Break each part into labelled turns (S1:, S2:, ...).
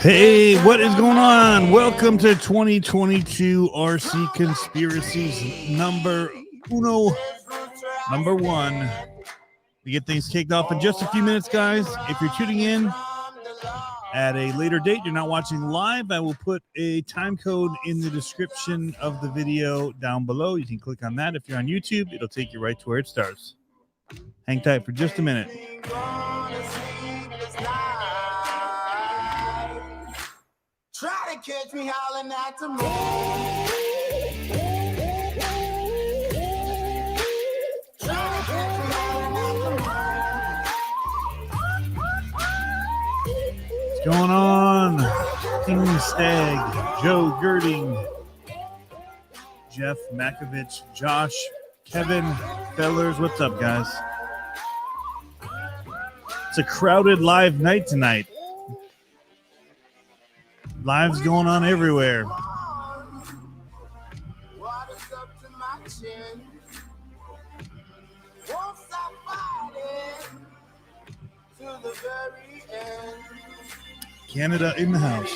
S1: Hey, what is going on? Welcome to 2022 RC Conspiracies number one. We get things kicked off in just a few minutes, guys. If you're tuning in at a later date, you're not watching live, I will put a time code in the description of the video down below. You can click on that. If you're on YouTube, it'll take you right to where it starts. Hang tight for just a minute.
S2: Try to catch me howling at the moon.
S1: What's going on? King Stag, Joe Girding, Jeff Makovich, Josh, Kevin, Fellers. What's up, guys? It's a crowded live night tonight. Lives going on everywhere. Canada in the house.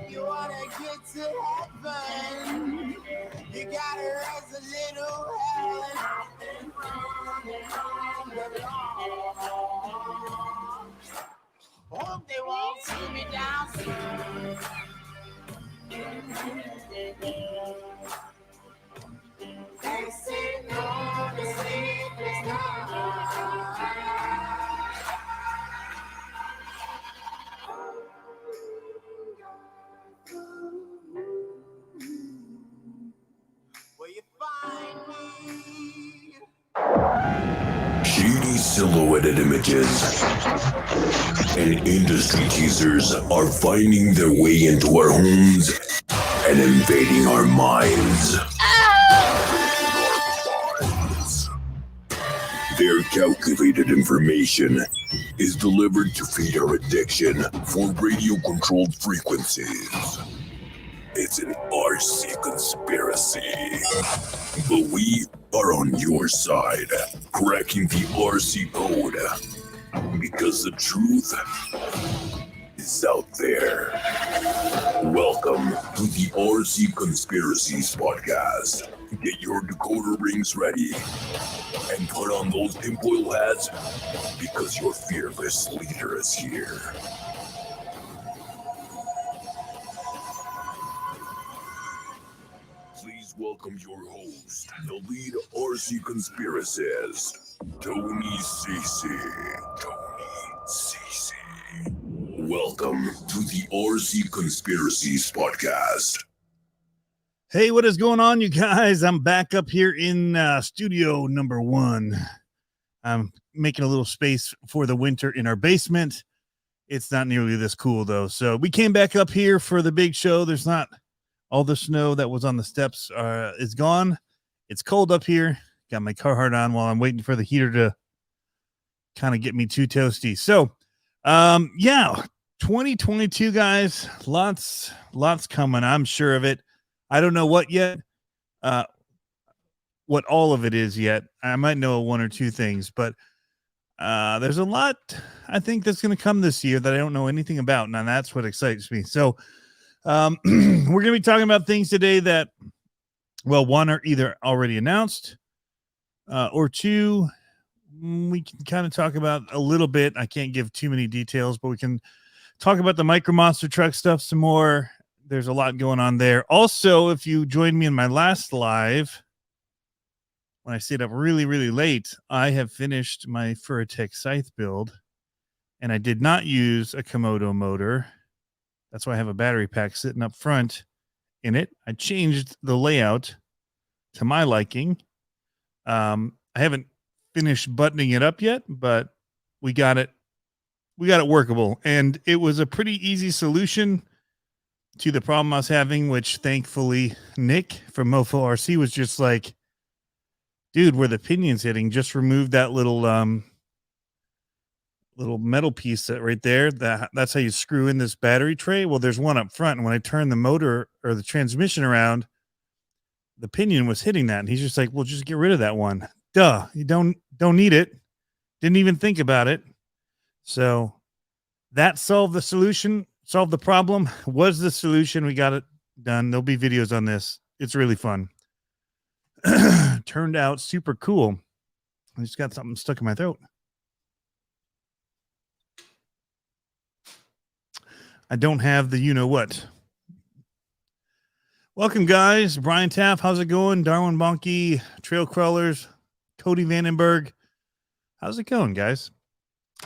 S2: You wanna get to heaven, you gotta raise a little hell. Hope they won't see me down soon. They say no to sleepless night. Where you find me?
S3: Shady silhouetted images and industry teasers are finding their way into our homes and invading our minds. Their calculated information is delivered to feed our addiction for radio-controlled frequencies. It's an RC conspiracy, but we are on your side, cracking the RC code, because the truth is out there. Welcome to the RC Conspiracies podcast. Get your decoder rings ready and put on those tinfoil hats, because your fearless leader is here. Please welcome your host, the lead RC conspiracist, Tony CC. Welcome to the RC Conspiracies podcast.
S1: Hey, what is going on, you guys? I'm back up here in studio number 1. I'm making a little space for the winter in our basement. It's not nearly this cool, though. So we came back up here for the big show. There's not all the snow that was on the steps is gone. It's cold up here. Got my Carhartt on while I'm waiting for the heater to kind of get me too toasty. So, yeah, 2022, guys, lots coming. I'm sure of it. I don't know what yet, what all of it is yet. I might know 1 or 2 things, but there's a lot, I think, that's going to come this year that I don't know anything about, and that's what excites me. So we're going to be talking about things today that, well, 1 are either already announced, or 2, we can kind of talk about a little bit. I can't give too many details, but we can talk about the Micro Monster Truck stuff some more. There's a lot going on there. Also, if you joined me in my last live, when I stayed up really, really late, I have finished my Furitek scythe build, and I did not use a Komodo motor. That's why I have a battery pack sitting up front in it. I changed the layout to my liking. I haven't finished buttoning it up yet, but we got it workable, and it was a pretty easy solution to the problem I was having, which thankfully Nick from MofoRC was just like, dude, where the pinion's hitting, just remove that little metal piece that right there. That's how you screw in this battery tray. Well, there's one up front, and when I turn the motor or the transmission around, the pinion was hitting that, and he's just like, well, just get rid of that one. Duh, you don't need it. Didn't even think about it. So that solved the solution, solved the problem, was the solution. We got it done. There'll be videos on this. It's really fun. Turned out super cool. I just got something stuck in my throat. I don't have the you-know-what. Welcome, guys. Brian Taff, how's it going? Darwin Bonke, Trail Crawlers, Cody Vandenberg. How's it going, guys?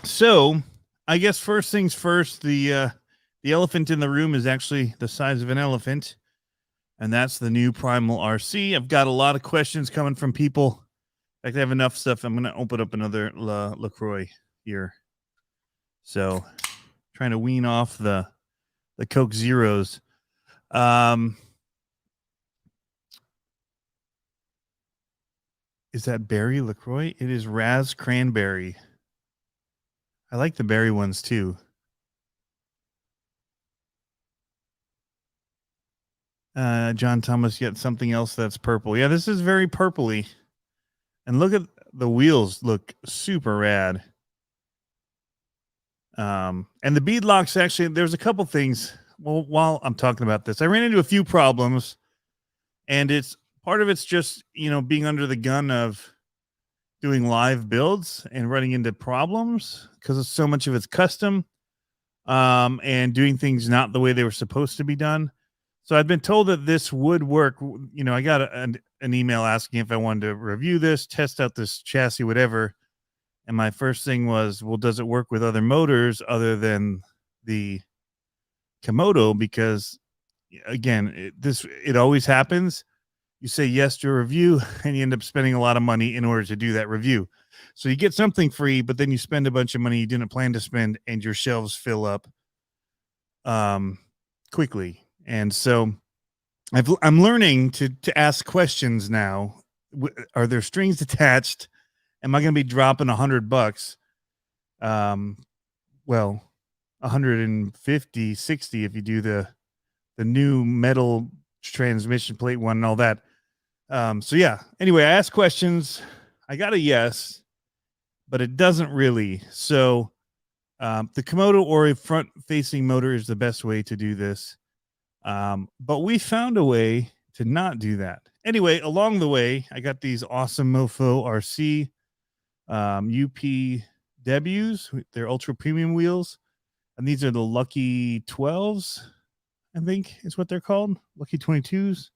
S1: So, I guess first things first, the elephant in the room is actually the size of an elephant, and that's the new Primal RC. I've got a lot of questions coming from people. In fact, I have enough stuff. I'm going to open up another LaCroix here. So, trying to wean off the Coke Zeros. Is that berry LaCroix? It is Raz Cranberry. I like the berry ones too. John Thomas, yet something else that's purple. Yeah, this is very purpley. And look at the wheels, look super rad. And the bead locks, actually, there's a couple things. Well, while I'm talking about this, I ran into a few problems, and it's part of it's just, being under the gun of doing live builds and running into problems because so much of it's custom, and doing things not the way they were supposed to be done. So I'd been told that this would work. I got an email asking if I wanted to review this, test out this chassis, whatever. And my first thing was, well, does it work with other motors other than the Komodo? Because again, it always happens. You say yes to a review and you end up spending a lot of money in order to do that review. So you get something free, but then you spend a bunch of money you didn't plan to spend, and your shelves fill up quickly. And so I'm learning to ask questions now. Are there strings attached? Am I going to be dropping $100? Well, 150, 60 if you do the new metal transmission plate one and all that. So yeah, anyway, I asked questions. I got a yes, but it doesn't really. So the Komodo or a front facing motor is the best way to do this. But we found a way to not do that. Anyway, along the way, I got these awesome MofoRC UPWs. They're ultra premium wheels. And these are the Lucky 12s, I think is what they're called. Lucky 22s.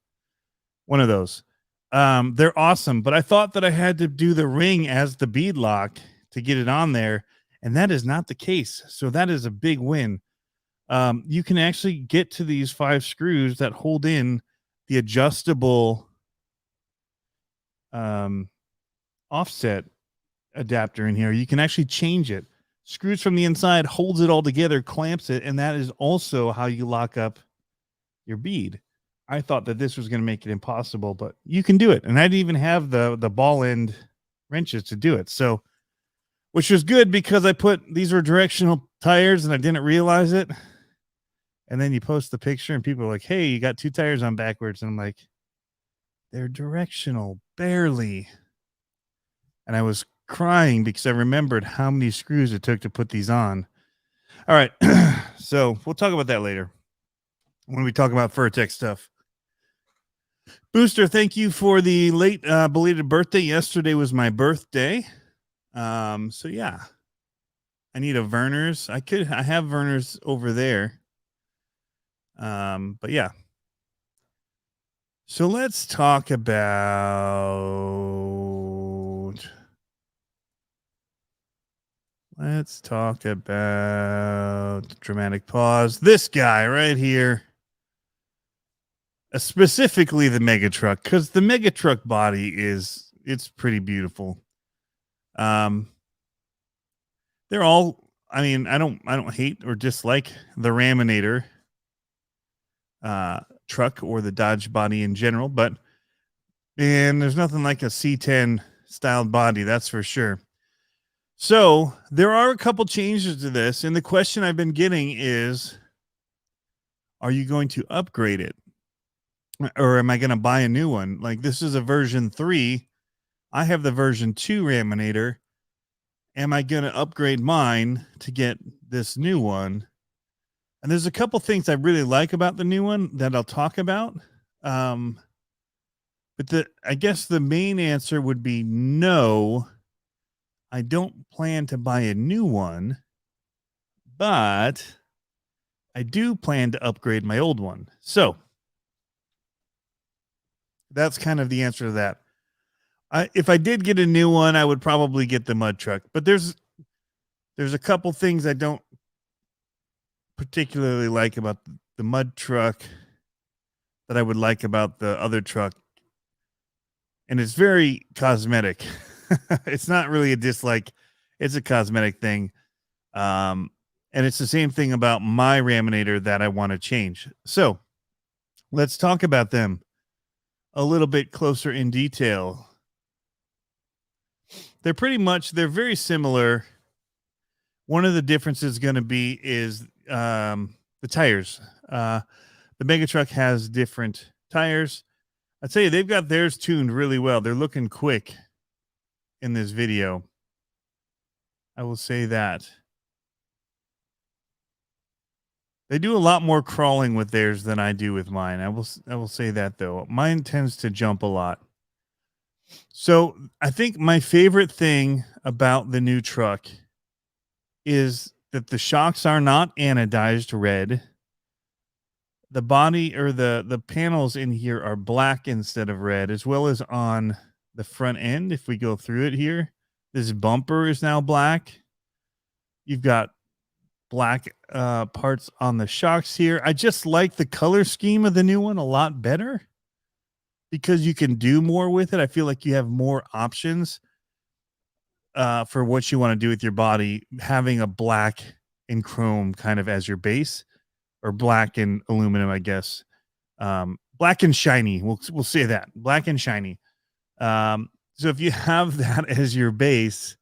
S1: One of those. They're awesome, but I thought that I had to do the ring as the bead lock to get it on there, and that is not the case. So that is a big win. You can actually get to these 5 screws that hold in the adjustable offset adapter in here. You can actually change it. Screws from the inside, holds it all together, clamps it, and that is also how you lock up your bead. I thought that this was going to make it impossible, but you can do it. And I didn't even have the ball end wrenches to do it. So, which was good because these were directional tires and I didn't realize it. And then you post the picture and people are like, hey, you got 2 tires on backwards. And I'm like, they're directional, barely. And I was crying because I remembered how many screws it took to put these on. All right. So we'll talk about that later when we talk about Furitek stuff. Booster, thank you for the late belated birthday. Yesterday was my birthday. So yeah, I need a Verner's. I have Verner's over there. But yeah. So let's talk about dramatic pause. This guy right here. Specifically the Mega Truck, because the Mega Truck body it's pretty beautiful. They're all, I mean, I don't hate or dislike the Raminator truck or the Dodge body in general, but man, there's nothing like a C10 styled body, that's for sure. So there are a couple changes to this, and the question I've been getting is, are you going to upgrade it? Or am I going to buy a new one? Like, this is a version 3. I have the version 2 Raminator, am I going to upgrade mine to get this new one? And there's a couple things I really like about the new one that I'll talk about. But I guess the main answer would be no. I don't plan to buy a new one, but I do plan to upgrade my old one. So that's kind of the answer to that. If I did get a new one, I would probably get the mud truck. But there's a couple things I don't particularly like about the mud truck that I would like about the other truck. And it's very cosmetic. It's not really a dislike. It's a cosmetic thing. And it's the same thing about my Raminator that I want to change. So let's talk about them a little bit closer in detail. They're very similar. One of the differences going to be is the tires. The Mega Truck has different tires. I'd say they've got theirs tuned really well. They're looking quick in this video. I will say that. They do a lot more crawling with theirs than I do with mine. I will say that, though. Mine tends to jump a lot. So I think my favorite thing about the new truck is that the shocks are not anodized red. The body or the panels in here are black instead of red, as well as on the front end. If we go through it here, this bumper is now black. You've got black parts on the shocks here. I just like the color scheme of the new one a lot better because you can do more with it. I feel like you have more options for what you want to do with your body, having a black and chrome kind of as your base, or black and aluminum, I guess. Black and shiny. We'll say that. Black and shiny. So if you have that as your base,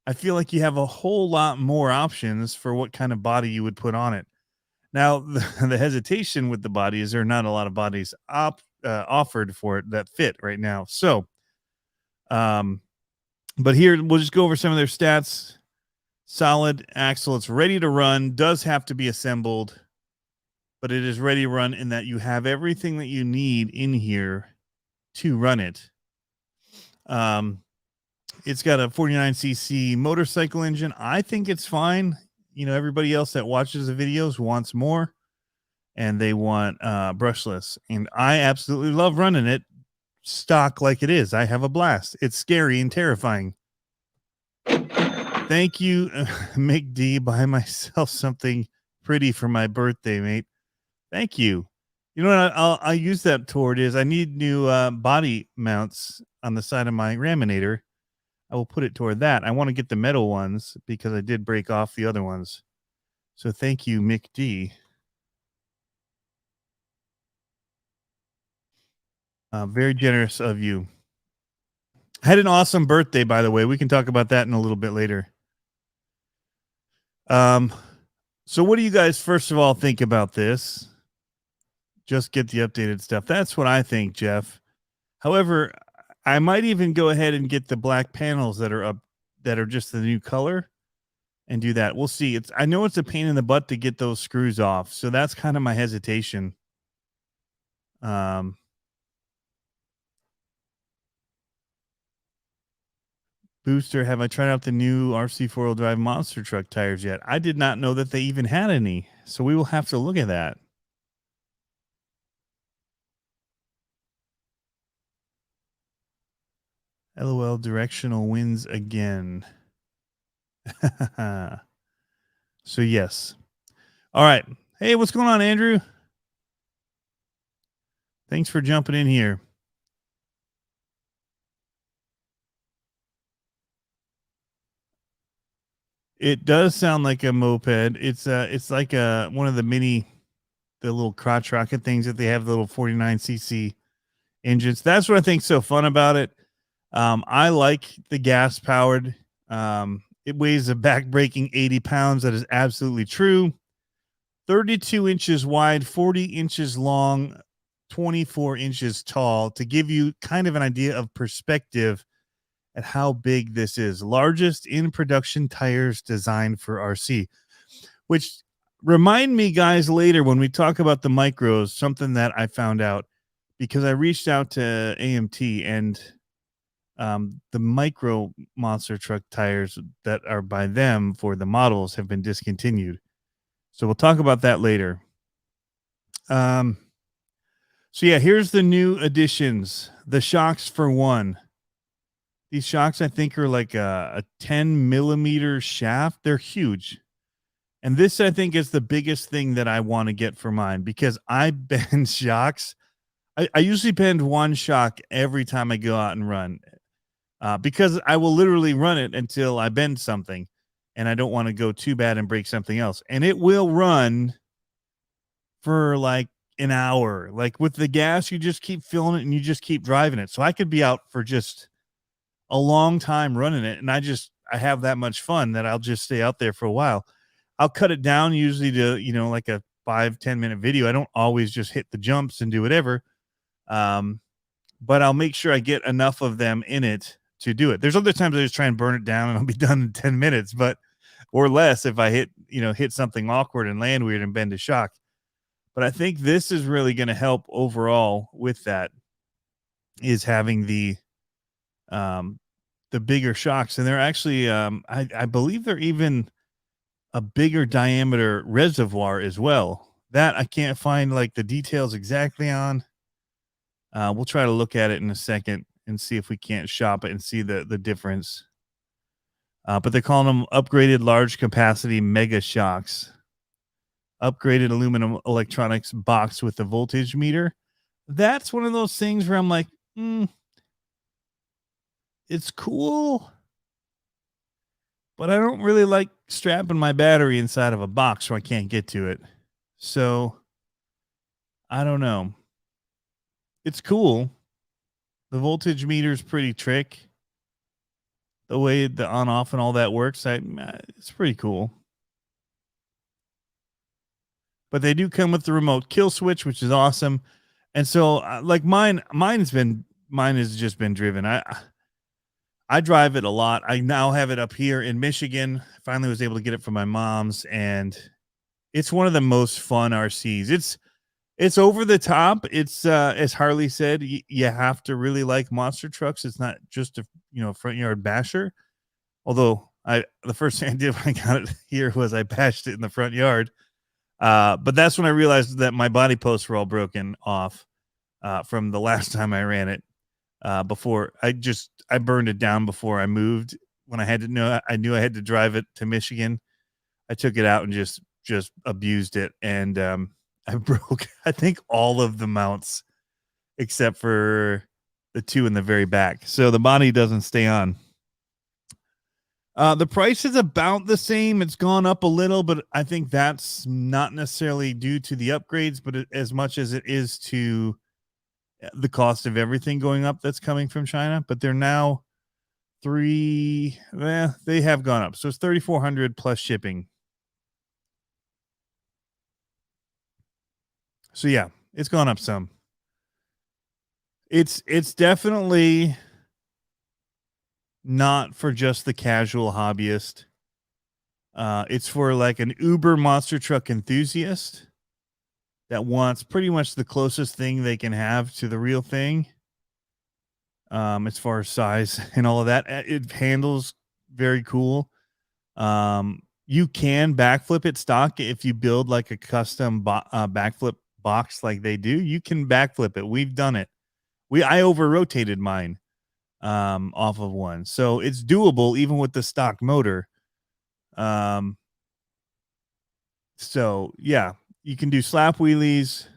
S1: I feel like you have a whole lot more options for what kind of body you would put on it. Now, the hesitation with the body is there are not a lot of bodies offered for it that fit right now. So, but here we'll just go over some of their stats. Solid axle. It's ready to run. Does have to be assembled, but it is ready to run in that you have everything that you need in here to run it. It's got a 49cc motorcycle engine. I think it's fine. You know, everybody else that watches the videos wants more, and they want brushless. And I absolutely love running it stock like it is. I have a blast. It's scary and terrifying. Thank you, Mick D. Buy myself something pretty for my birthday, mate. Thank you. You know what I'll use that toward is I need new body mounts on the side of my Raminator. I will put it toward that. I want to get the metal ones because I did break off the other ones. So thank you, Mick D. Very generous of you. I had an awesome birthday, by the way. We can talk about that in a little bit later. So what do you guys, first of all, think about this? Just get the updated stuff. That's what I think, Jeff. However, I might even go ahead and get the black panels that are up, that are just the new color, and do that. We'll see. I know it's a pain in the butt to get those screws off, so that's kind of my hesitation. Booster, have I tried out the new RC four-wheel drive monster truck tires yet? I did not know that they even had any, so we will have to look at that. LOL, directional wins again. So yes. All right. Hey, what's going on, Andrew? Thanks for jumping in here. It does sound like a moped. It's like one of the little crotch rocket things that they have, the little 49cc engines. That's what I think's so fun about it. I like the gas powered. It weighs a back-breaking 80 pounds. That is absolutely true. 32 inches wide, 40 inches long, 24 inches tall. To give you kind of an idea of perspective at how big this is. Largest in production tires designed for RC, which remind me, guys, later when we talk about the micros, something that I found out because I reached out to AMT, and the micro monster truck tires that are by them for the models have been discontinued. So we'll talk about that later. So yeah, here's the new additions. The shocks for one. These shocks, I think, are like a 10 millimeter shaft. They're huge. And this, I think, is the biggest thing that I want to get for mine because I bend shocks. I usually bend one shock every time I go out and run because I will literally run it until I bend something, and I don't want to go too bad and break something else. And it will run for like an hour. Like with the gas, you just keep filling it and you just keep driving it. So I could be out for just a long time running it, and I have that much fun that I'll just stay out there for a while. I'll cut it down usually to, like a 5-10 minute video. I don't always just hit the jumps and do whatever. But I'll make sure I get enough of them in it to do it. There's other times I just try and burn it down and I'll be done in 10 minutes, or less if I hit something awkward and land weird and bend a shock. But I think this is really going to help overall with that, is having the bigger shocks. And they're actually, I believe they're even a bigger diameter reservoir as well. That I can't find like the details exactly on. We'll try to look at it in a second and see if we can't shop it and see the difference. But they're calling them upgraded large capacity mega shocks. Upgraded aluminum electronics box with the voltage meter. That's one of those things where I'm like, it's cool, but I don't really like strapping my battery inside of a box so I can't get to it. So I don't know. It's cool. The voltage meter is pretty trick. The way the on off and all that works, it's pretty cool. But they do come with the remote kill switch, which is awesome. And so like mine has just been driven. I drive it a lot. I now have it up here in Michigan. I finally was able to get it from my mom's, and it's one of the most fun RCs. It's over the top. It's as Harley said, you have to really like monster trucks. It's not just a front yard basher. Although the first thing I did when I got it here was I bashed it in the front yard. But that's when I realized that my body posts were all broken off from the last time I ran it. Before I burned it down before I moved. When I knew I had to drive it to Michigan, I took it out and just abused it. And I broke, I think, all of the mounts except for the two in the very back. So the body doesn't stay on. The price is about the same. It's gone up a little, but I think that's not necessarily due to the upgrades, but as much as it is to the cost of everything going up that's coming from China. But they're now they have gone up. So it's $3,400 plus shipping. So yeah, it's gone up some. It's definitely not for just the casual hobbyist. It's for like an uber monster truck enthusiast that wants pretty much the closest thing they can have to the real thing. As far as size and all of that, it handles very cool. You can backflip it stock if you build like a custom backflip box like they do. You can backflip it. We've done it. I over rotated mine off of one, so it's doable even with the stock motor. So yeah, you can do slap wheelies,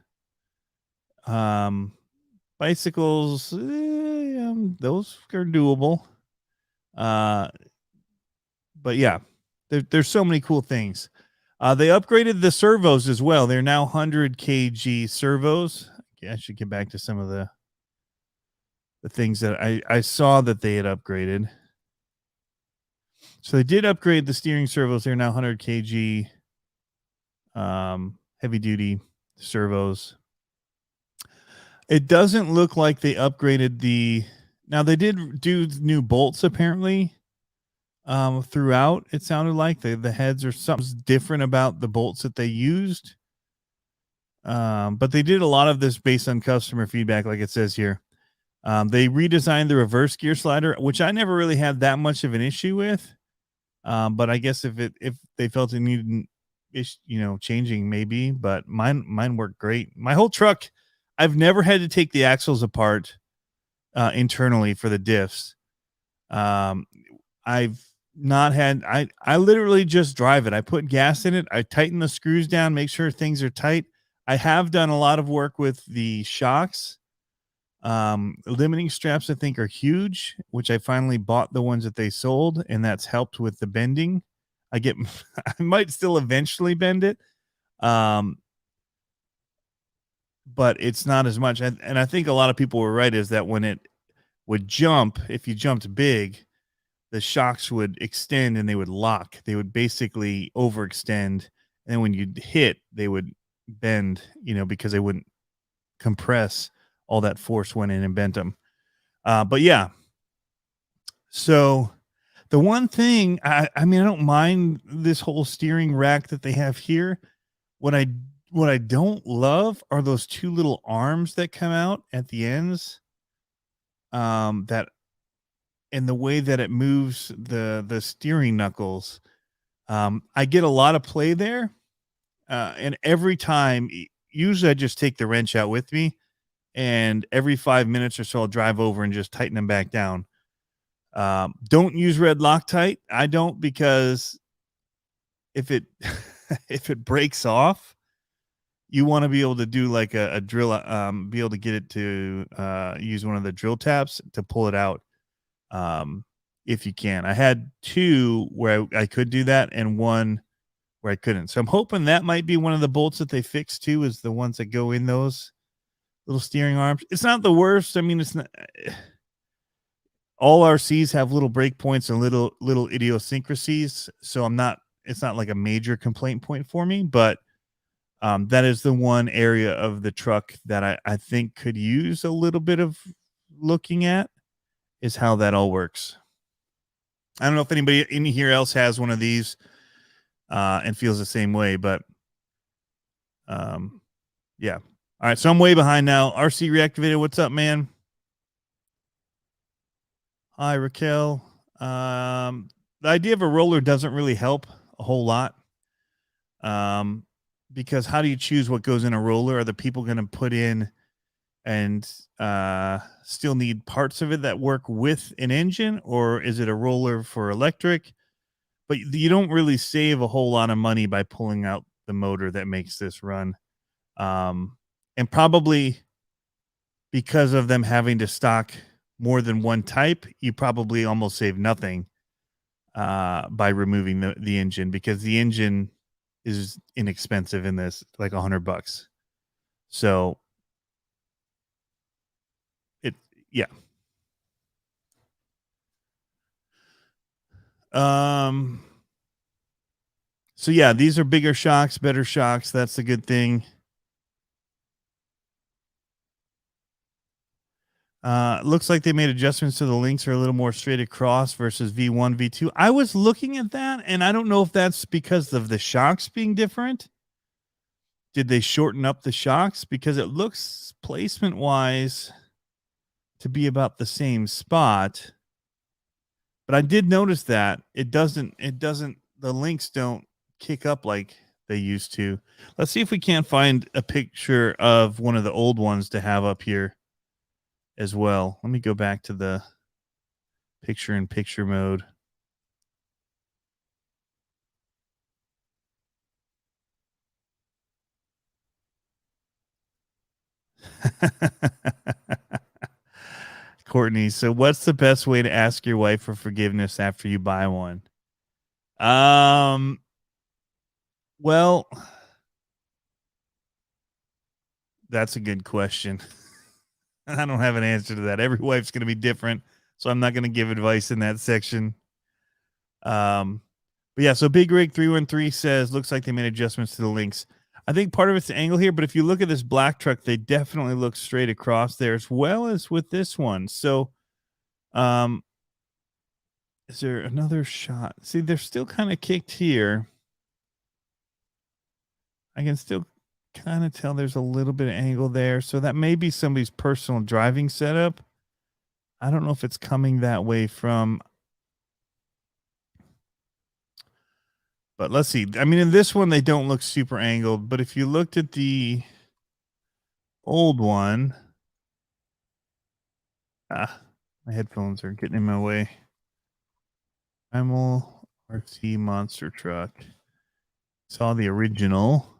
S1: bicycles. Those are doable. But yeah, there's so many cool things. They upgraded the servos as well. They're now 100 kg servos. Okay, I should get back to some of the things that I saw that they had upgraded. So they did upgrade the steering servos. They're now 100 kg heavy duty servos. It doesn't look like they upgraded the Now they did do new bolts apparently throughout. It sounded like the heads or something different about the bolts that they used. But they did a lot of this based on customer feedback, like it says here. They redesigned the reverse gear slider, which I never really had that much of an issue with. But I guess if they felt it needed, changing maybe. But mine worked great. My whole truck, I've never had to take the axles apart internally for the diffs. I've not had. I literally just drive it. I put gas in it. I tighten the screws down, make sure things are tight. I have done a lot of work with the shocks. Limiting straps I think are huge, which I finally bought the ones that they sold, and that's helped with the bending. I might still eventually bend it, but it's not as much. And I think a lot of people were right, is that when it would jump, if you jumped big, the shocks would extend and they would lock. They would basically overextend, and when you hit, they would bend, because they wouldn't compress. All that force went in and bent them. But yeah. So the one thing, I mean, I don't mind this whole steering rack that they have here. What I don't love are those two little arms that come out at the ends. That, and the way that it moves the steering knuckles. I get a lot of play there. And every time, usually I just take the wrench out with me, and every 5 minutes or so I'll drive over and just tighten them back down. Don't use red Loctite. I don't, because if it if it breaks off, you want to be able to do like a drill, be able to get it to use one of the drill taps to pull it out. If you can. I had two where I could do that and one where I couldn't. So I'm hoping that might be one of the bolts that they fixed too, is the ones that go in those little steering arms. It's not the worst. I mean, it's not. All RCs have little break points and little idiosyncrasies. So it's not like a major complaint point for me, but that is the one area of the truck that I think could use a little bit of looking at, is how that all works. I don't know if anybody in here else has one of these and feels the same way, but yeah. All right, so I'm way behind now. RC Reactivated, what's up, man? Hi, Raquel. The idea of a roller doesn't really help a whole lot, because how do you choose what goes in a roller? Are the people going to put in and still need parts of it that work with an engine, or is it a roller for electric? But you don't really save a whole lot of money by pulling out the motor that makes this run. And probably because of them having to stock more than one type, you probably almost save nothing by removing the engine, because the engine is inexpensive in this, like $100. So yeah. So yeah, these are bigger shocks, better shocks. That's the good thing. Looks like they made adjustments to the links are a little more straight across versus V1, V2. I was looking at that, and I don't know if that's because of the shocks being different. Did they shorten up the shocks? Because it looks placement-wise to be about the same spot. But I did notice that it doesn't, the links don't kick up like they used to. Let's see if we can't find a picture of one of the old ones to have up here as well. Let me go back to the picture-in-picture mode. Courtney, so what's the best way to ask your wife for forgiveness after you buy one? Well, that's a good question. I don't have an answer to that. Every wife's going to be different, so I'm not going to give advice in that section. But yeah, so Big Rig 313 says, looks like they made adjustments to the links. I think part of it's the angle here, but if you look at this black truck, they definitely look straight across there, as well as with this one. So Is there another shot? See, they're still kind of kicked here. I can still kind of tell there's a little bit of angle there. So that may be somebody's personal driving setup. I don't know if it's coming that way from. But let's see. I mean, in this one, they don't look super angled. But if you looked at the old one. My headphones are getting in my way. Primal RC Monster Truck. Saw the original.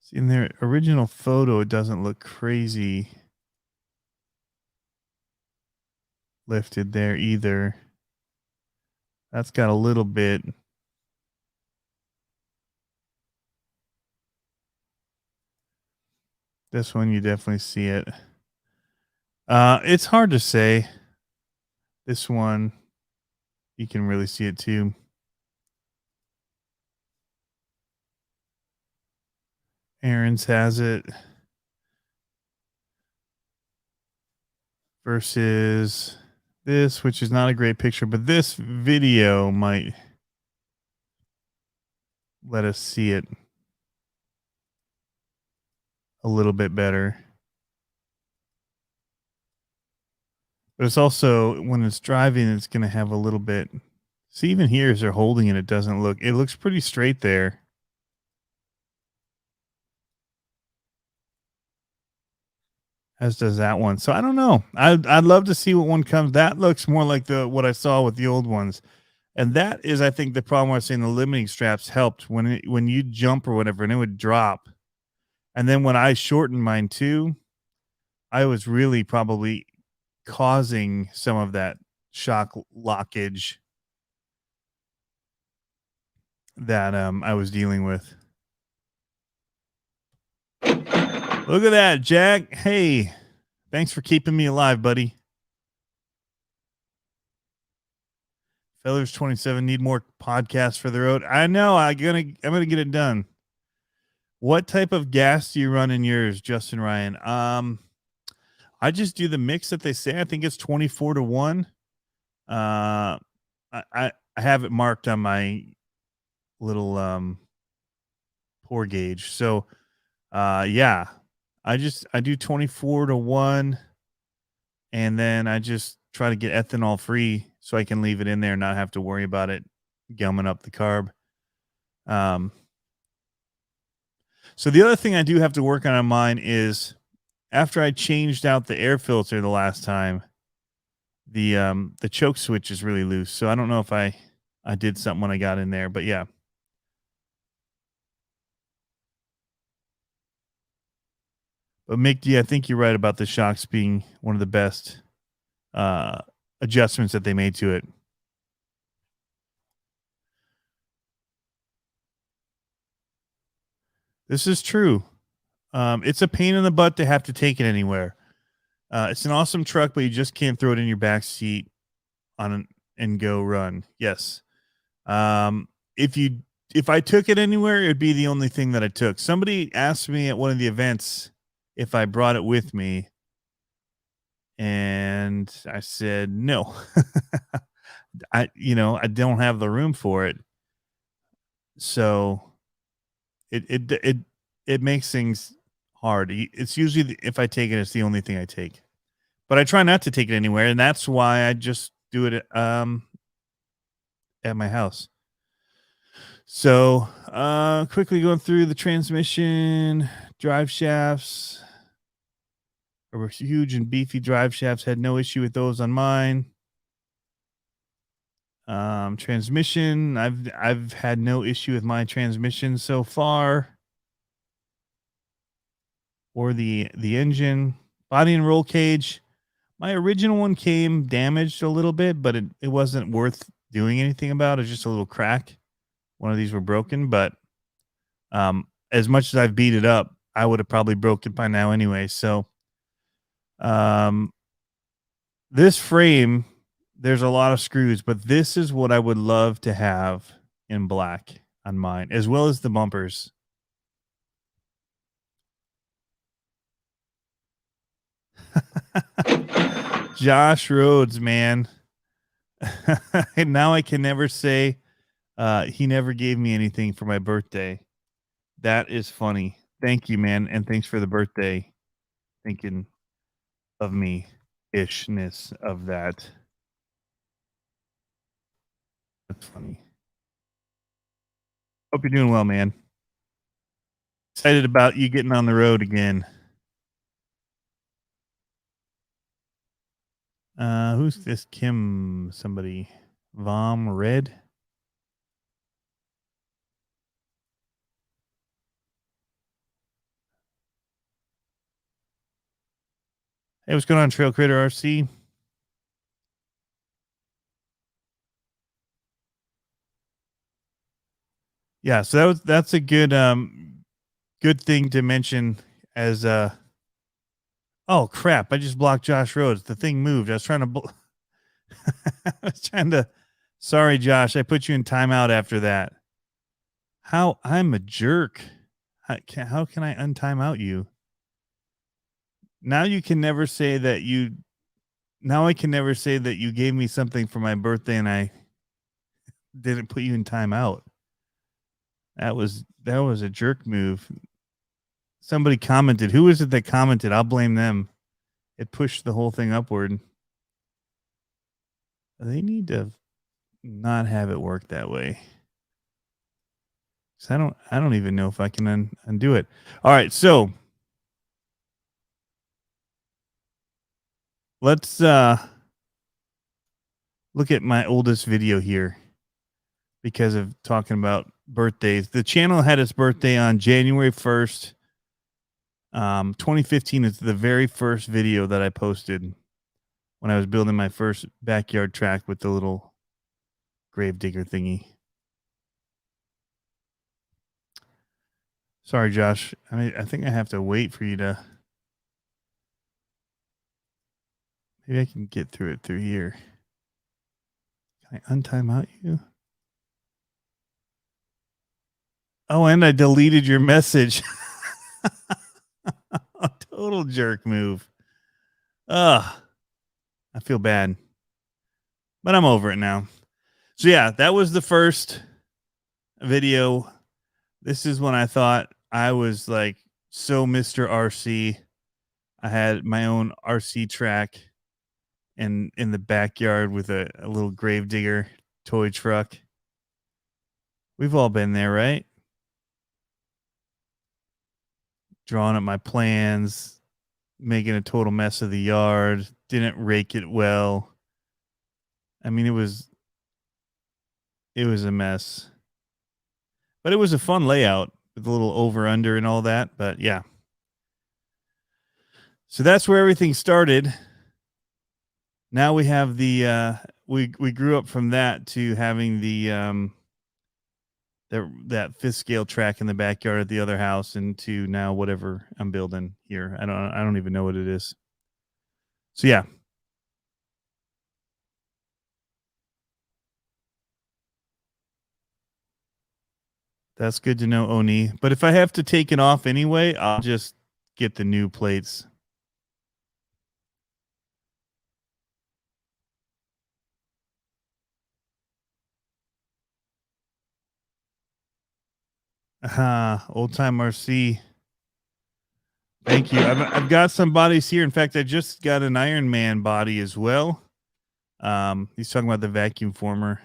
S1: See, in their original photo, it doesn't look crazy lifted there either. That's got a little bit. This one, you definitely see it. It's hard to say. This one, you can really see it too. Aaron's has it. Versus this, which is not a great picture, but this video might let us see it a little bit better. But it's also, when it's driving, it's going to have a little bit. See, even here as they're holding it, it doesn't look, it looks pretty straight there. As does that one. So I don't know. I'd love to see what one comes. That looks more like what I saw with the old ones. And that is, I think, the problem I was saying the limiting straps helped when you jump or whatever, and it would drop. And then when I shortened mine too, I was really probably causing some of that shock lockage that I was dealing with. Look at that, Jack. Hey, thanks for keeping me alive, buddy. Fellers 27 need more podcasts for the road. I know. I'm gonna get it done. What type of gas do you run in yours, Justin Ryan? I just do the mix that they say. I think it's 24-1. I have it marked on my little pour gauge. So yeah. I do 24-1, and then I just try to get ethanol free so I can leave it in there and not have to worry about it gumming up the carb. So the other thing I do have to work on mine is, after I changed out the air filter the last time, the choke switch is really loose. So I don't know if I did something when I got in there, but yeah. But Mick D, I think you're right about the shocks being one of the best adjustments that they made to it. This is true. It's a pain in the butt to have to take it anywhere. It's an awesome truck, but you just can't throw it in your back seat and go run. Yes. If I took it anywhere, it'd be the only thing that I took. Somebody asked me at one of the events if I brought it with me, and I said no. I don't have the room for it. So it makes things hard. It's usually, if I take it, it's the only thing I take. But I try not to take it anywhere, and that's why I just do it at my house. So quickly going through the transmission, drive shafts. There were huge and beefy drive shafts. Had no issue with those on mine. Transmission, I've had no issue with my transmission so far, or the engine. Body and roll cage, my original one came damaged a little bit, but it wasn't worth doing anything about. It's just a little crack. One of these were broken, but as much as I've beat it up, I would have probably broke it by now anyway. So this frame, there's a lot of screws, but this is what I would love to have in black on mine, as well as the bumpers. Josh Rhodes, man. And now I can never say he never gave me anything for my birthday. That is funny. Thank you, man. And thanks for the birthday. Thinking of me ishness of that. That's funny. Hope you're doing well, man. Excited about you getting on the road again. Who's this Kim? Somebody. Vom Red? Hey, what's going on, Trail Critter RC? Yeah, so that's a good good thing to mention as oh crap, I just blocked Josh Rhodes. The thing moved. I was trying to I was trying to sorry, Josh. I put you in timeout after that. How I'm a jerk. How can I untime out you? Now you can never say that you now I can never say that you gave me something for my birthday and I didn't put you in timeout. That was a jerk move. Somebody commented. Who was it that commented? I'll blame them. It pushed the whole thing upward. They need to not have it work that way. So I don't even know if I can undo it. All right, so let's look at my oldest video here because of talking about birthdays. The channel had its birthday on January 1st. 2015 is the very first video that I posted when I was building my first backyard track with the little gravedigger thingy. Sorry, Josh. I think I have to wait for you to. Maybe I can get through it through here. Can I untime out you? Oh, and I deleted your message. A total jerk move. Ugh. I feel bad. But I'm over it now. So yeah, that was the first video. This is when I thought I was like so Mr. RC. I had my own RC track and in the backyard with a little gravedigger toy truck. We've all been there, right? Drawing up my plans, making a total mess of the yard, didn't rake it well. I mean, it was a mess. But it was a fun layout with a little over under and all that, but yeah. So that's where everything started. Now we have the we grew up from that to having the that fifth scale track in the backyard at the other house, and to now whatever I'm building here. I don't even know what it is. So yeah. That's good to know, Oni. But if I have to take it off anyway, I'll just get the new plates. Old time RC. Thank you. I've got some bodies here. In fact, I just got an Iron Man body as well. He's talking about the vacuum former.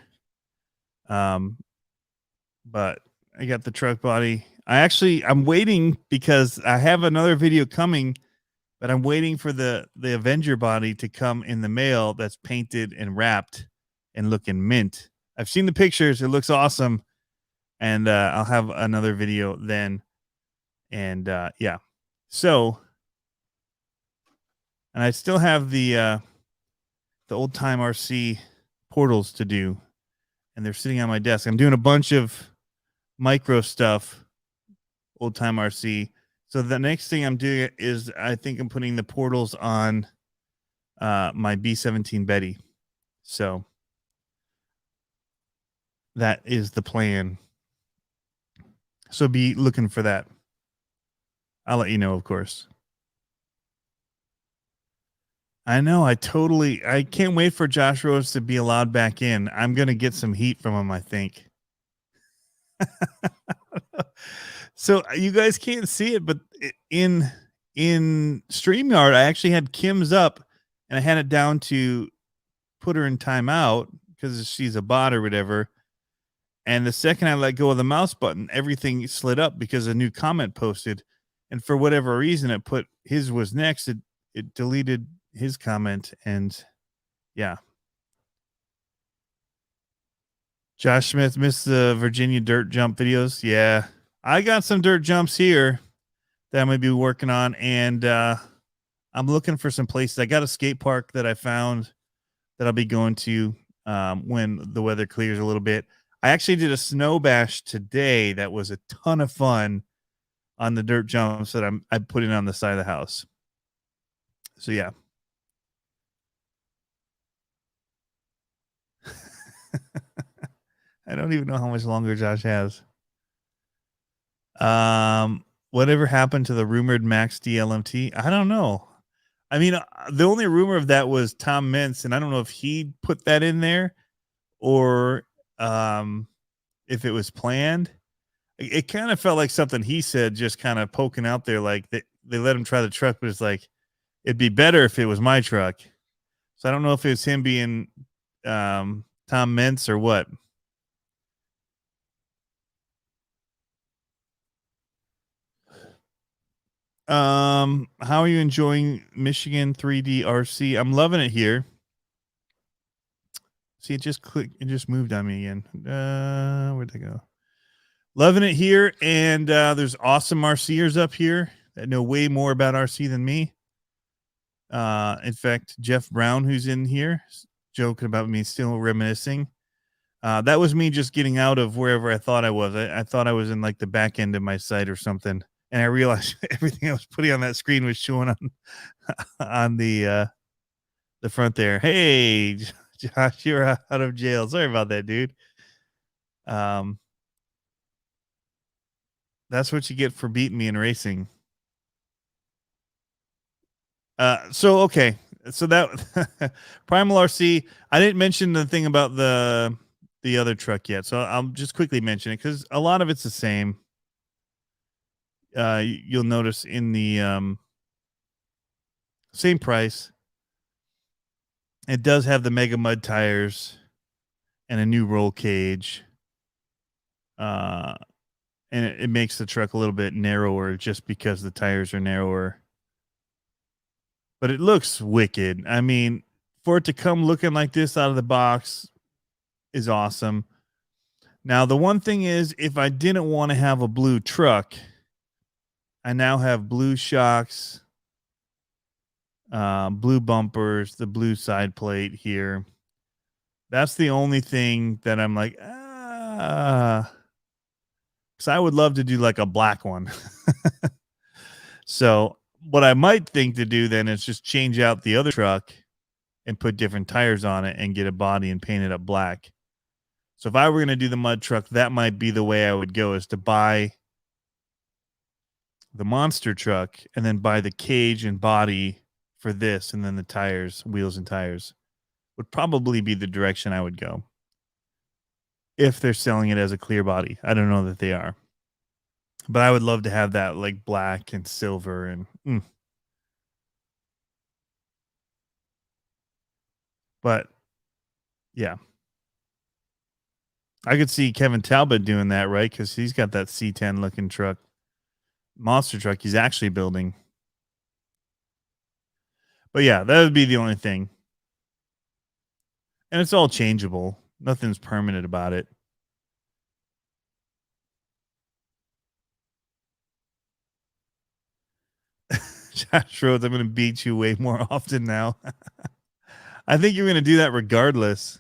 S1: But I got the truck body. I'm waiting because I have another video coming, but I'm waiting for the Avenger body to come in the mail that's painted and wrapped and looking mint. I've seen the pictures. It looks awesome. And I'll have another video then. And yeah. So, and I still have the old time RC portals to do, and they're sitting on my desk. I'm doing a bunch of micro stuff, old time RC. So the next thing I'm doing is I think I'm putting the portals on my B17 Betty. So that is the plan. So be looking for that. I'll let you know, of course. I know. I can't wait for Josh Rose to be allowed back in. I'm going to get some heat from him, I think. So you guys can't see it, but in StreamYard, I actually had Kim's up and I had it down to put her in timeout because she's a bot or whatever. And the second I let go of the mouse button, everything slid up because a new comment posted. And for whatever reason, it put his was next. It deleted his comment. And yeah. Josh Smith missed the Virginia dirt jump videos. Yeah. I got some dirt jumps here that I'm going to be working on. And I'm looking for some places. I got a skate park that I found that I'll be going to when the weather clears a little bit. I actually did a snow bash today that was a ton of fun on the dirt jumps that I'm putting on the side of the house. So yeah. I don't even know how much longer Josh has. Whatever happened to the rumored Max D LMT? I don't know. I mean, the only rumor of that was Tom Mintz, and I don't know if he put that in there or if it was planned. It kind of felt like something he said, just kind of poking out there, like they let him try the truck, but it's like, it'd be better if it was my truck. So I don't know if it was him being Tom Mintz or what. How are you enjoying Michigan 3D RC? I'm loving it here. See, it just moved on me again. Where'd they go? Loving it here, and there's awesome RCers up here that know way more about RC than me. In fact, Jeff Brown, who's in here, joking about me still reminiscing. That was me just getting out of wherever I thought I was. I thought I was in like the back end of my site or something, and I realized everything I was putting on that screen was showing on the front there. Hey, Josh, you're out of jail. Sorry about that, dude. That's what you get for beating me in racing. Okay. So that Primal RC, I didn't mention the thing about the other truck yet. So I'll just quickly mention it because a lot of it's the same. You'll notice in the same price. It does have the Mega Mud tires and a new roll cage. And it makes the truck a little bit narrower just because the tires are narrower. But it looks wicked. I mean, for it to come looking like this out of the box is awesome. Now, the one thing is, if I didn't want to have a blue truck, I now have blue shocks, blue bumpers, the blue side plate here. That's the only thing that I'm like, because I would love to do like a black one. So what I might think to do then is just change out the other truck and put different tires on it and get a body and paint it up black. So if I were going to do the mud truck, that might be the way I would go, is to buy the monster truck and then buy the cage and body for this, and then the tires, wheels and tires would probably be the direction I would go if they're selling it as a clear body. I don't know that they are. But I would love to have that like black and silver and But yeah. I could see Kevin Talbot doing that, right? Because he's got that C10 looking truck. Monster truck he's actually building. But yeah, that would be the only thing. And it's all changeable. Nothing's permanent about it. Josh Rhodes, I'm going to beat you way more often now. I think you're going to do that regardless.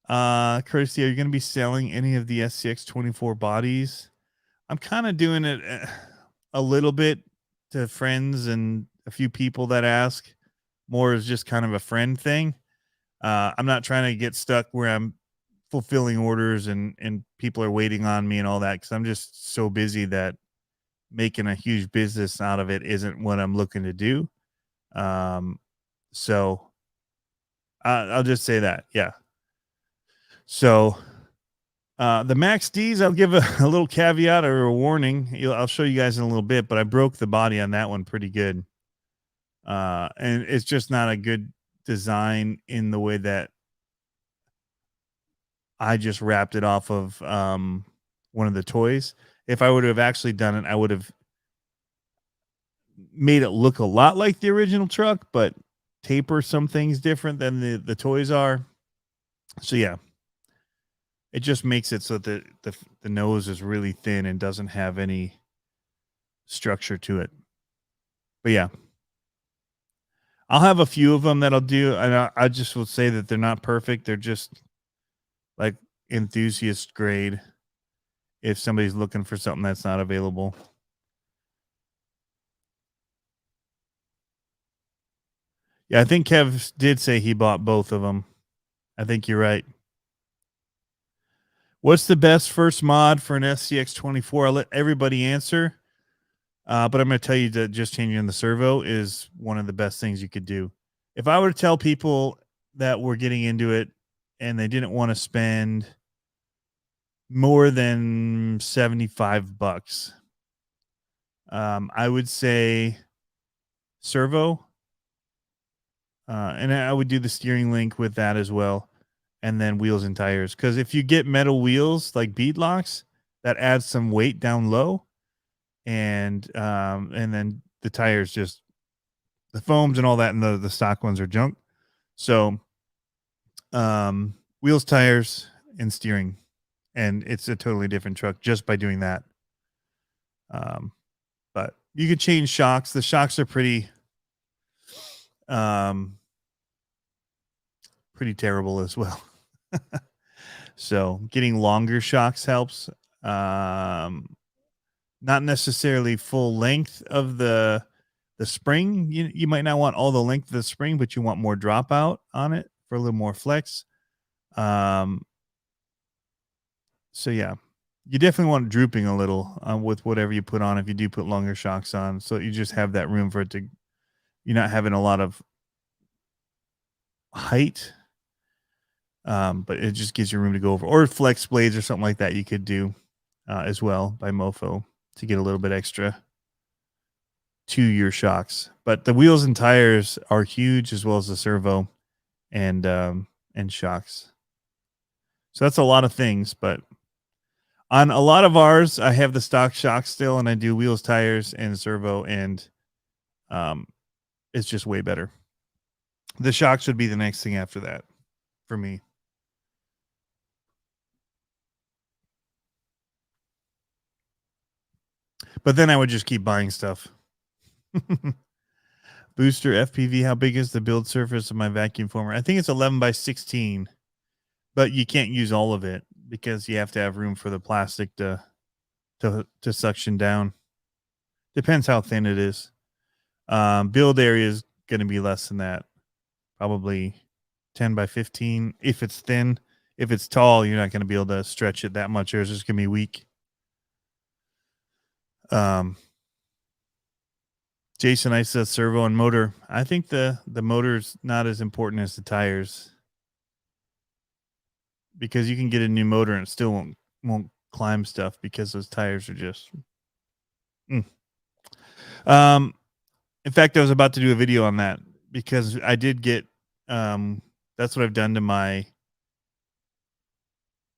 S1: Courtesy, are you going to be selling any of the SCX24 bodies? I'm kind of doing it a little bit to friends and a few people that ask. More as just kind of a friend thing. I'm not trying to get stuck where I'm fulfilling orders and people are waiting on me and all that, because I'm just so busy that making a huge business out of it isn't what I'm looking to do. So I'll just say that. Yeah. So the Max Ds, I'll give a little caveat or a warning. I'll show you guys in a little bit, but I broke the body on that one pretty good. And it's just not a good design in the way that I just wrapped it off of one of the toys. If I would have actually done it, I would have made it look a lot like the original truck, but taper some things different than the toys are. So yeah, it just makes it so that the nose is really thin and doesn't have any structure to it. But yeah, I'll have a few of them that I'll do, and I just will say that they're not perfect. They're just like enthusiast grade if somebody's looking for something that's not available. Yeah, I think Kev did say he bought both of them. I think you're right. What's the best first mod for an SCX24? I'll let everybody answer. But I'm going to tell you that just changing the servo is one of the best things you could do. If I were to tell people that were getting into it and they didn't want to spend more than $75, I would say servo. And I would do the steering link with that as well. And then wheels and tires. Because if you get metal wheels like bead locks, that adds some weight down low. And then the tires, just the foams and all that, and the stock ones are junk. So wheels, tires, and steering. And it's a totally different truck just by doing that. But you could change shocks. The shocks are pretty terrible as well. So getting longer shocks helps. Not necessarily full length of the spring. You might not want all the length of the spring, but you want more dropout on it for a little more flex. So yeah, you definitely want drooping a little with whatever you put on if you do put longer shocks on. So you just have that room for it to, you're not having a lot of height. But it just gives you room to go over, or flex blades or something like that you could do as well by Mofo to get a little bit extra to your shocks. But the wheels and tires are huge, as well as the servo and shocks. So that's a lot of things, but on a lot of ours, I have the stock shocks still, and I do wheels, tires, and servo, and it's just way better. The shocks would be the next thing after that for me. But then I would just keep buying stuff. Booster FPV, how big is the build surface of my vacuum former? I think it's 11 by 16, but you can't use all of it because you have to have room for the plastic to suction down. Depends how thin it is. Build area is going to be less than that, probably 10 by 15 if it's thin. If it's tall, you're not going to be able to stretch it that much, or it's just going to be weak. Jason, I said servo and motor. I think the motor's not as important as the tires, because you can get a new motor and it still won't climb stuff because those tires are just. In fact, I was about to do a video on that because I did get. That's what I've done to my.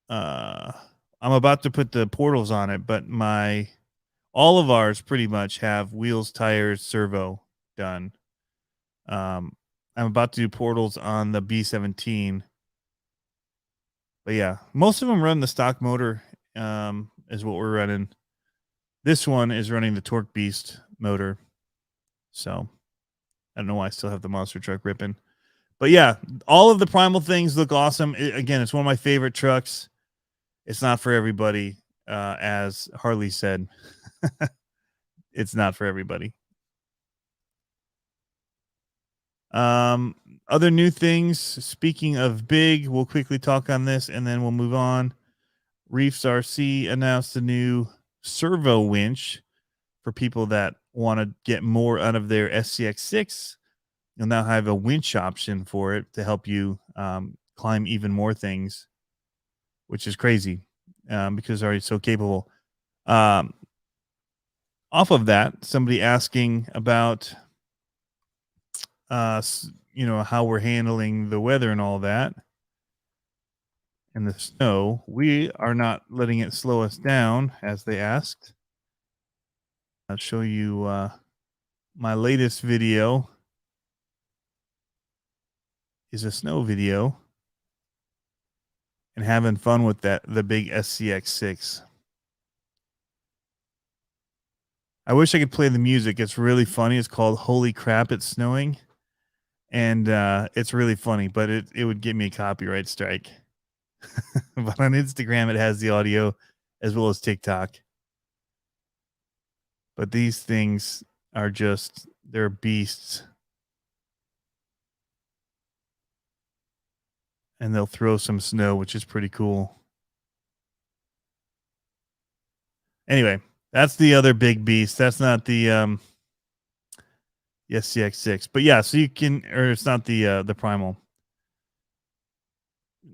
S1: I'm about to put the portals on it, but all of ours pretty much have wheels, tires, servo done. I'm about to do portals on the B17. But yeah, most of them run the stock motor, is what we're running. This one is running the Torque Beast motor. So I don't know why I still have the monster truck ripping. But yeah, all of the Primal things look awesome. Again, it's one of my favorite trucks. It's not for everybody, as Harley said. It's not for everybody. Other new things. Speaking of big, we'll quickly talk on this and then we'll move on. Reefs RC announced a new servo winch for people that want to get more out of their SCX6 you'll now have a winch option for it to help you climb even more things, which is crazy because it's already so capable. Off of that, somebody asking about how we're handling the weather and all that and the snow. We are not letting it slow us down, as they asked. I'll show you my latest video is a snow video and having fun with the big SCX6. I wish I could play the music. It's really funny. It's called Holy Crap, It's Snowing. And it's really funny, but it would get me a copyright strike. But on Instagram, it has the audio as well as TikTok. But these things are they're beasts. And they'll throw some snow, which is pretty cool. Anyway, that's the other big beast. That's not the SCX6. But yeah, so you can, or it's not the Primal.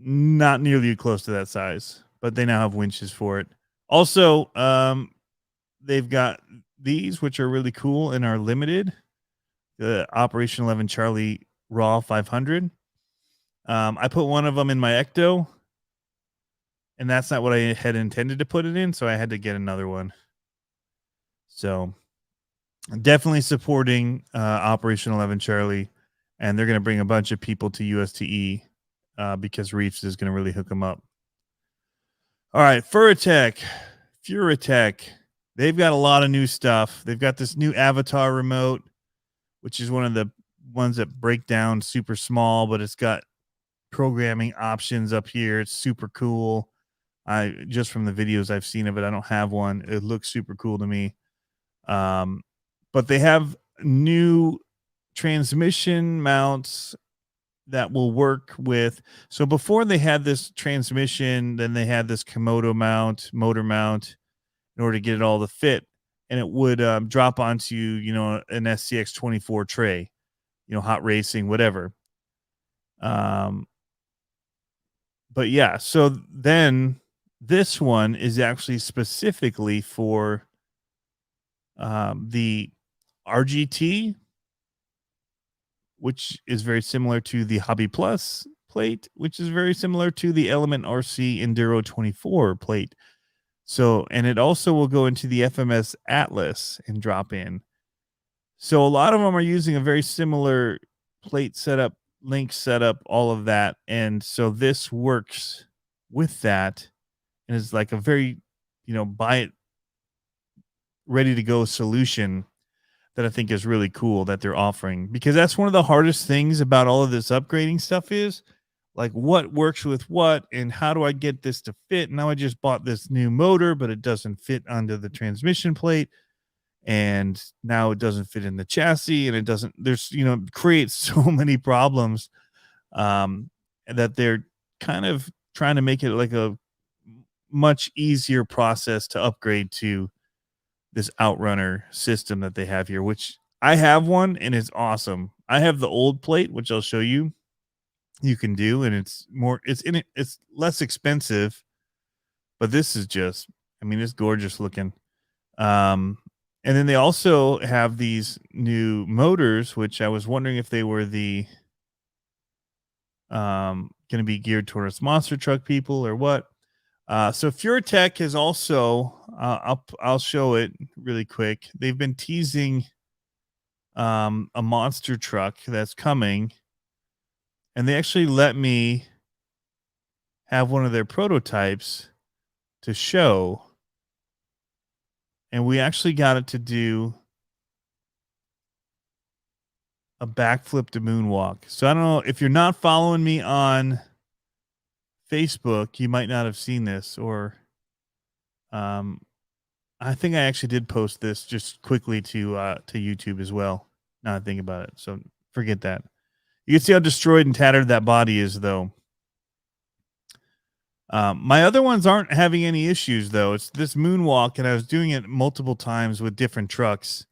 S1: Not nearly close to that size, but they now have winches for it. Also, they've got these, which are really cool and are limited. The Operation 11 Charlie Raw 500. I put one of them in my Ecto, and that's not what I had intended to put it in, so I had to get another one. So definitely supporting Operation 11 Charlie, and they're going to bring a bunch of people to USTE because Reefs is going to really hook them up. All right, Furitek. They've got a lot of new stuff. They've got this new avatar remote, which is one of the ones that break down super small, but it's got programming options up here. It's super cool. Just from the videos I've seen of it, I don't have one. It looks super cool to me. But they have new transmission mounts that will work with. So before they had this transmission, then they had this Komodo motor mount in order to get it all to fit. And it would drop onto, an SCX24 tray, hot racing, whatever. But yeah, so then this one is actually specifically for the RGT, which is very similar to the Hobby Plus plate, which is very similar to the Element RC Enduro 24 plate. So, and it also will go into the FMS Atlas and drop in. So a lot of them are using a very similar plate setup, link setup, all of that. And so this works with that and is like a very, buy it ready to go solution that I think is really cool that they're offering, because that's one of the hardest things about all of this upgrading stuff is like what works with what and how do I get this to fit. Now I just bought this new motor, but it doesn't fit under the transmission plate. And now it doesn't fit in the chassis and it doesn't, creates so many problems that they're kind of trying to make it like a much easier process to upgrade to this Outrunner system that they have here, which I have one and it's awesome. I have the old plate, which I'll show you. You can do, and it's less expensive, but this is just, it's gorgeous looking. And then they also have these new motors, which I was wondering if they were the going to be geared towards monster truck people or what. So Furitek has also, I'll show it really quick. They've been teasing a monster truck that's coming, and they actually let me have one of their prototypes to show. And we actually got it to do a backflip to moonwalk. So I don't know if you're not following me on Facebook, you might not have seen this, or I think I actually did post this just quickly to YouTube as well. Now I think about it, so forget that. You can see how destroyed and tattered that body is, though. My other ones aren't having any issues, though. It's this moonwalk, and I was doing it multiple times with different trucks,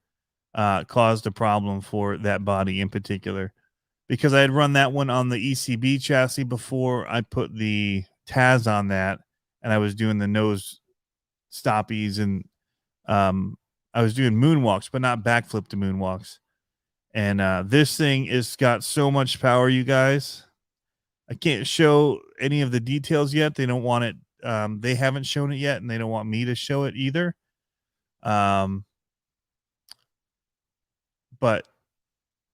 S1: caused a problem for that body in particular. because I had run that one on the ECB chassis before. I put the Taz on that, and I was doing the nose stoppies, and I was doing moonwalks, but not backflip to moonwalks. And this thing is got so much power, you guys. I can't show any of the details yet. They don't want it. They haven't shown it yet, and they don't want me to show it either. But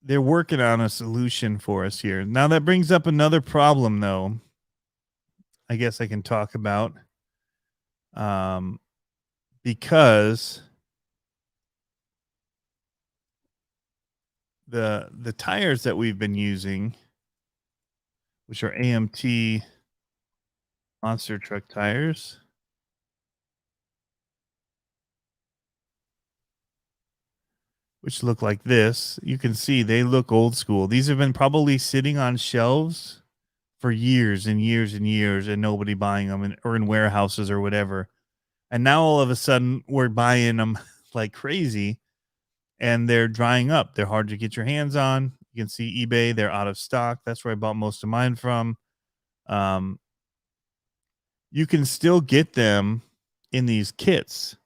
S1: they're working on a solution for us here. Now that brings up another problem, though. I guess I can talk about, because the tires that we've been using, which are AMT monster truck tires, which look like this. You can see they look old school. These have been probably sitting on shelves for years and years and years, and nobody buying them, or in warehouses or whatever. And now all of a sudden we're buying them like crazy, and they're drying up. They're hard to get your hands on. You can see eBay, they're out of stock. That's where I bought most of mine from. You can still get them in these kits.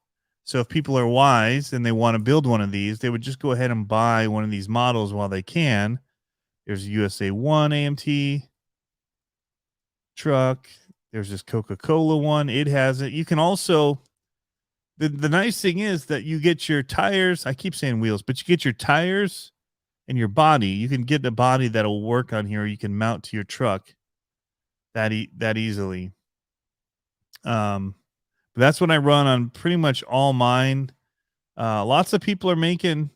S1: So if people are wise and they want to build one of these, they would just go ahead and buy one of these models while they can. There's a USA 1 AMT truck. There's this Coca-Cola one. It has it. You can also, the nice thing is that you get your tires. I keep saying wheels, but you get your tires and your body. You can get a body that'll work on here. You can mount to your truck that easily. But that's what I run on pretty much all mine. Lots of people are making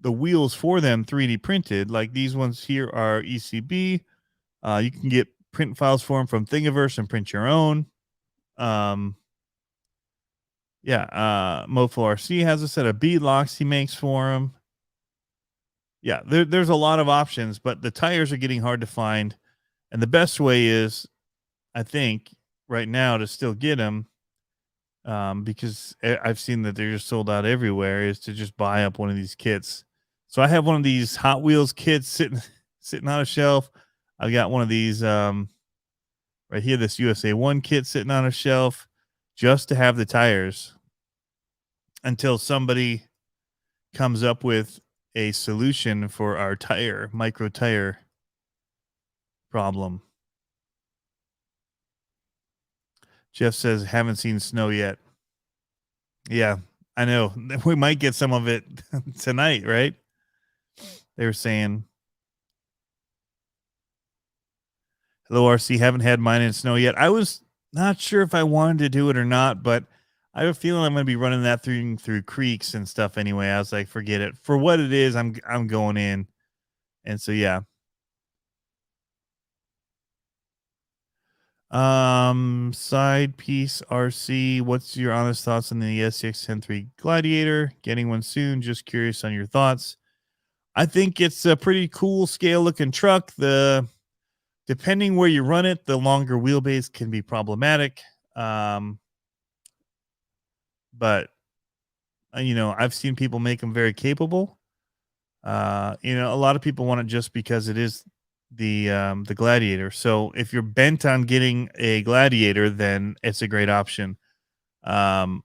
S1: the wheels for them 3D printed. Like these ones here are ECB. You can get print files for them from Thingiverse and print your own. MofoRC has a set of bead locks he makes for them. Yeah, there's a lot of options, but the tires are getting hard to find. And the best way is, I think, right now to still get them, because I've seen that they're just sold out everywhere, is to just buy up one of these kits. So I have one of these Hot Wheels kits sitting on a shelf. I've got one of these right here, this USA 1 kit sitting on a shelf, just to have the tires until somebody comes up with a solution for our micro tire problem. Jeff says, haven't seen snow yet. Yeah, I know. We might get some of it tonight, right? They were saying, hello, RC. Haven't had mine in snow yet. I was not sure if I wanted to do it or not, but I have a feeling I'm going to be running that through creeks and stuff anyway. I was like, forget it. For what it is, I'm going in. And so, yeah. Side piece RC, what's your honest thoughts on the SCX10 III Gladiator? Getting one soon. Just curious on your thoughts. I think it's a pretty cool scale looking truck. Depending where you run it, the longer wheelbase can be problematic. But I've seen people make them very capable. A lot of people want it just because it is the Gladiator. So if you're bent on getting a Gladiator, then it's a great option. But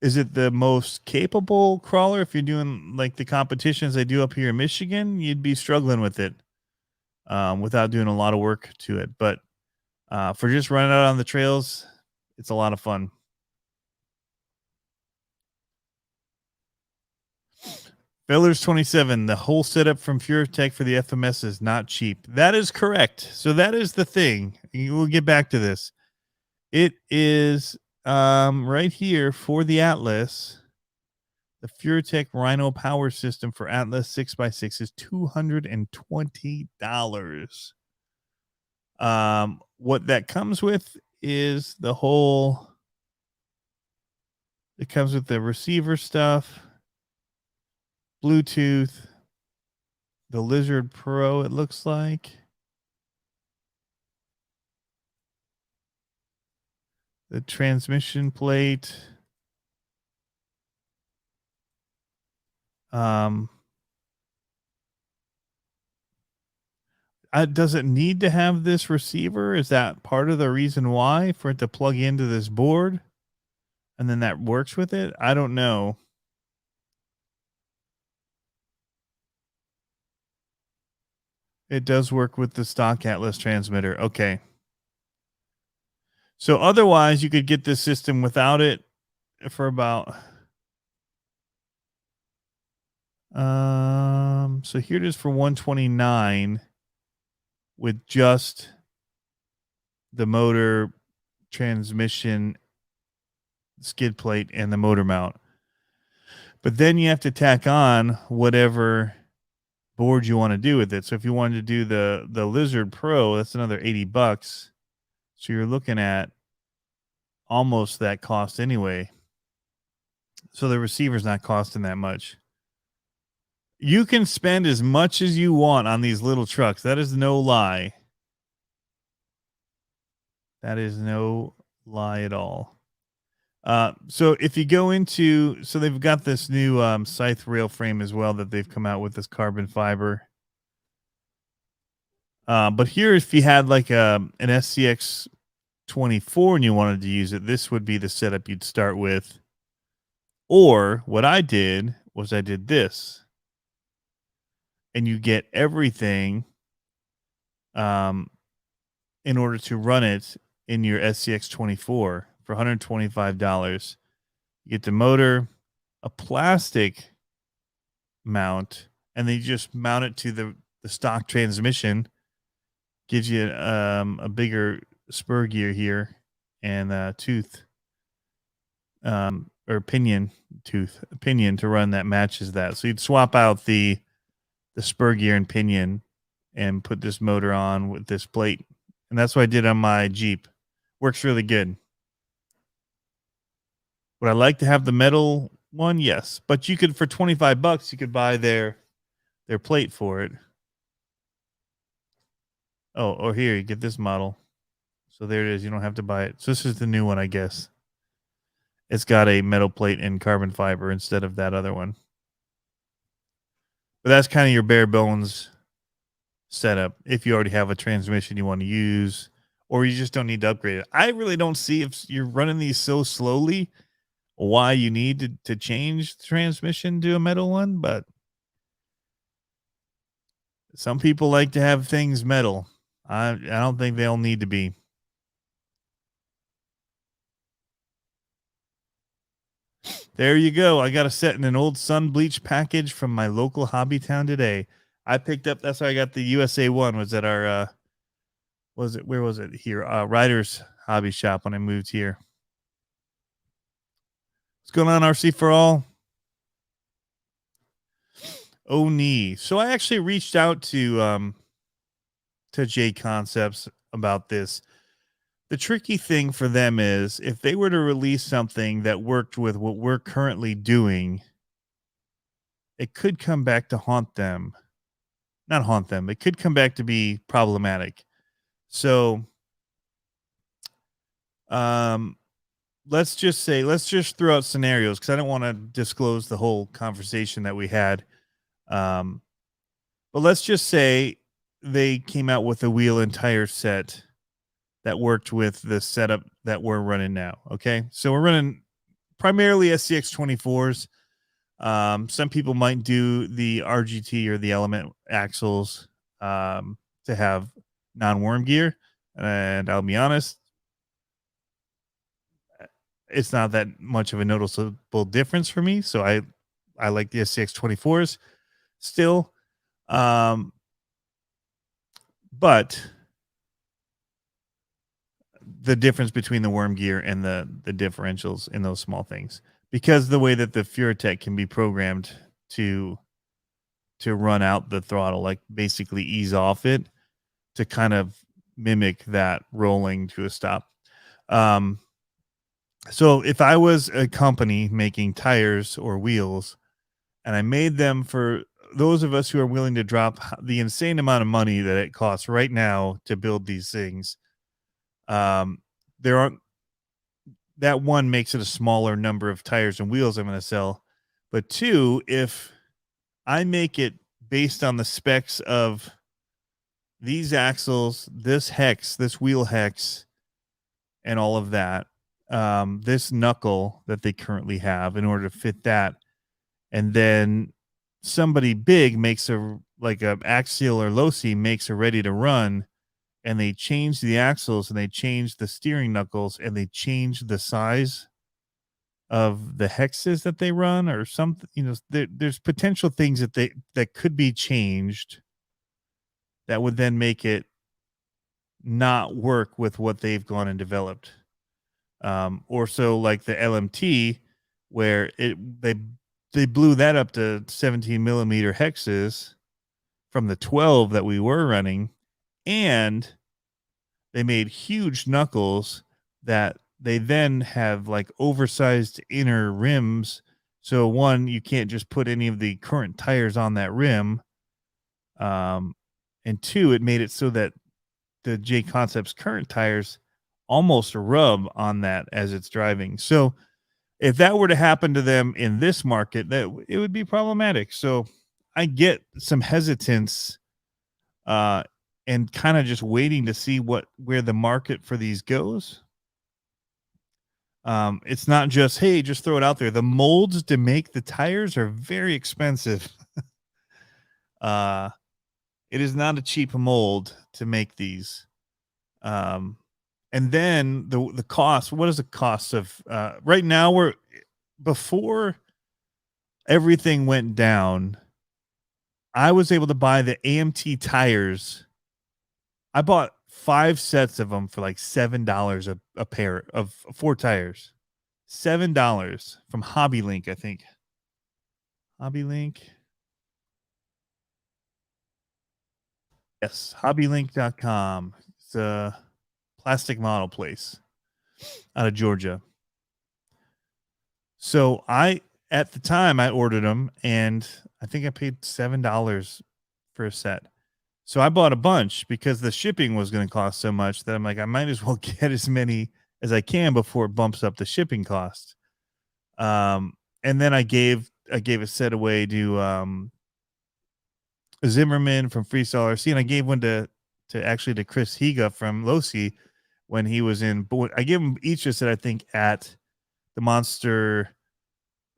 S1: is it the most capable crawler? If you're doing like the competitions they do up here in Michigan, you'd be struggling with it without doing a lot of work to it. But for just running out on the trails, it's a lot of fun. Fellers 27, the whole setup from Furitek for the FMS is not cheap. That is correct. So that is the thing. We'll get back to this. It is right here for the Atlas. The Furitek Rhino power system for Atlas 6x6 is $220. What that comes with is it comes with the receiver stuff, Bluetooth, the Lizard Pro, it looks like. The transmission plate. does it need to have this receiver? Is that part of the reason why, for it to plug into this board and then that works with it? I don't know. It does work with the stock Atlas transmitter. Okay. So otherwise you could get this system without it for about so here it is for 129 with just the motor, transmission, skid plate, and the motor mount. But then you have to tack on whatever board you want to do with it. So if you wanted to do the Lizard Pro, that's another $80. So you're looking at almost that cost anyway. So the receiver's not costing that much. You can spend as much as you want on these little trucks. That is no lie. That is no lie at all. So if you go into, so they've got this new scythe rail frame as well that they've come out with, this carbon fiber. But here, if you had like an SCX24 and you wanted to use it, this would be the setup you'd start with. Or what I did was I did this. And you get everything in order to run it in your SCX24 for $125. You get the motor, a plastic mount, and then you just mount it to the stock transmission. Gives you a bigger spur gear here and a tooth or pinion to run that matches that. So you'd swap out the spur gear and pinion and put this motor on with this plate. And that's what I did on my Jeep. Works really good. Would I like to have the metal one? Yes. But you could, for $25, you could buy their plate for it. Oh, or here, you get this model. So there it is. You don't have to buy it. So this is the new one, I guess. It's got a metal plate and carbon fiber instead of that other one. But that's kind of your bare bones setup if you already have a transmission you want to use, or you just don't need to upgrade it. I really don't see, if you're running these so slowly, why you need to change the transmission to a metal one. But some people like to have things metal. I don't think they'll need to be. There you go. I got a set in an old sun bleach package from my local hobby town today. I picked up, that's how I got the USA one, was at our, where was it? Here, Ryder's Hobby Shop when I moved here. What's going on, RC for all? Oh, nee. So I actually reached out to JConcepts about this. The tricky thing for them is if they were to release something that worked with what we're currently doing, it could come back to haunt them. Not haunt them. It could come back to be problematic. So let's just throw out scenarios, because I don't want to disclose the whole conversation that we had. But let's just say they came out with a wheel and tire set that worked with the setup that we're running now. Okay. So we're running primarily SCX24s. Some people might do the RGT or the Element axles to have non-worm gear. And I'll be honest, it's not that much of a noticeable difference for me. So I like the SCX24s still. But the difference between the worm gear and the differentials in those small things, because the way that the Furitek can be programmed to run out the throttle, like basically ease off it to kind of mimic that rolling to a stop. So if I was a company making tires or wheels and I made them for those of us who are willing to drop the insane amount of money that it costs right now to build these things, there aren't, that one makes it a smaller number of tires and wheels I'm going to sell. But two, if I make it based on the specs of these axles, this hex, this wheel hex, and all of that, this knuckle that they currently have in order to fit that, and then somebody big makes a axial or loci makes a ready to run, and they change the axles and they change the steering knuckles and they change the size of the hexes that they run or something. There's potential things that could be changed that would then make it not work with what they've gone and developed. Or so like the LMT, where they blew that up to 17 millimeter hexes from the 12 that we were running, and they made huge knuckles that they then have like oversized inner rims. So one, you can't just put any of the current tires on that rim. And two, it made it so that the JConcepts current tires almost rub on that as it's driving. So if that were to happen to them in this market, that it would be problematic. So I get some hesitance and kind of just waiting to see where the market for these goes. It's not just, hey, just throw it out there. The molds to make the tires are very expensive. It is not a cheap mold to make these. And then the cost, what is the cost of right now? Before everything went down, I was able to buy the AMT tires. I bought 5 sets of them for like $7 a pair of 4 tires. $7 from Hobby Link, I think. Hobby Link. Yes, hobbylink.com. It's a plastic model place out of Georgia. So at the time I ordered them, and I think I paid $7 for a set. So I bought a bunch because the shipping was going to cost so much that I'm like, I might as well get as many as I can before it bumps up the shipping cost. And then I gave a set away to Zimmerman from Freestyle RC, and I gave one to Chris Higa from Losi when he was in. I gave them each a set, I think, at the Monster,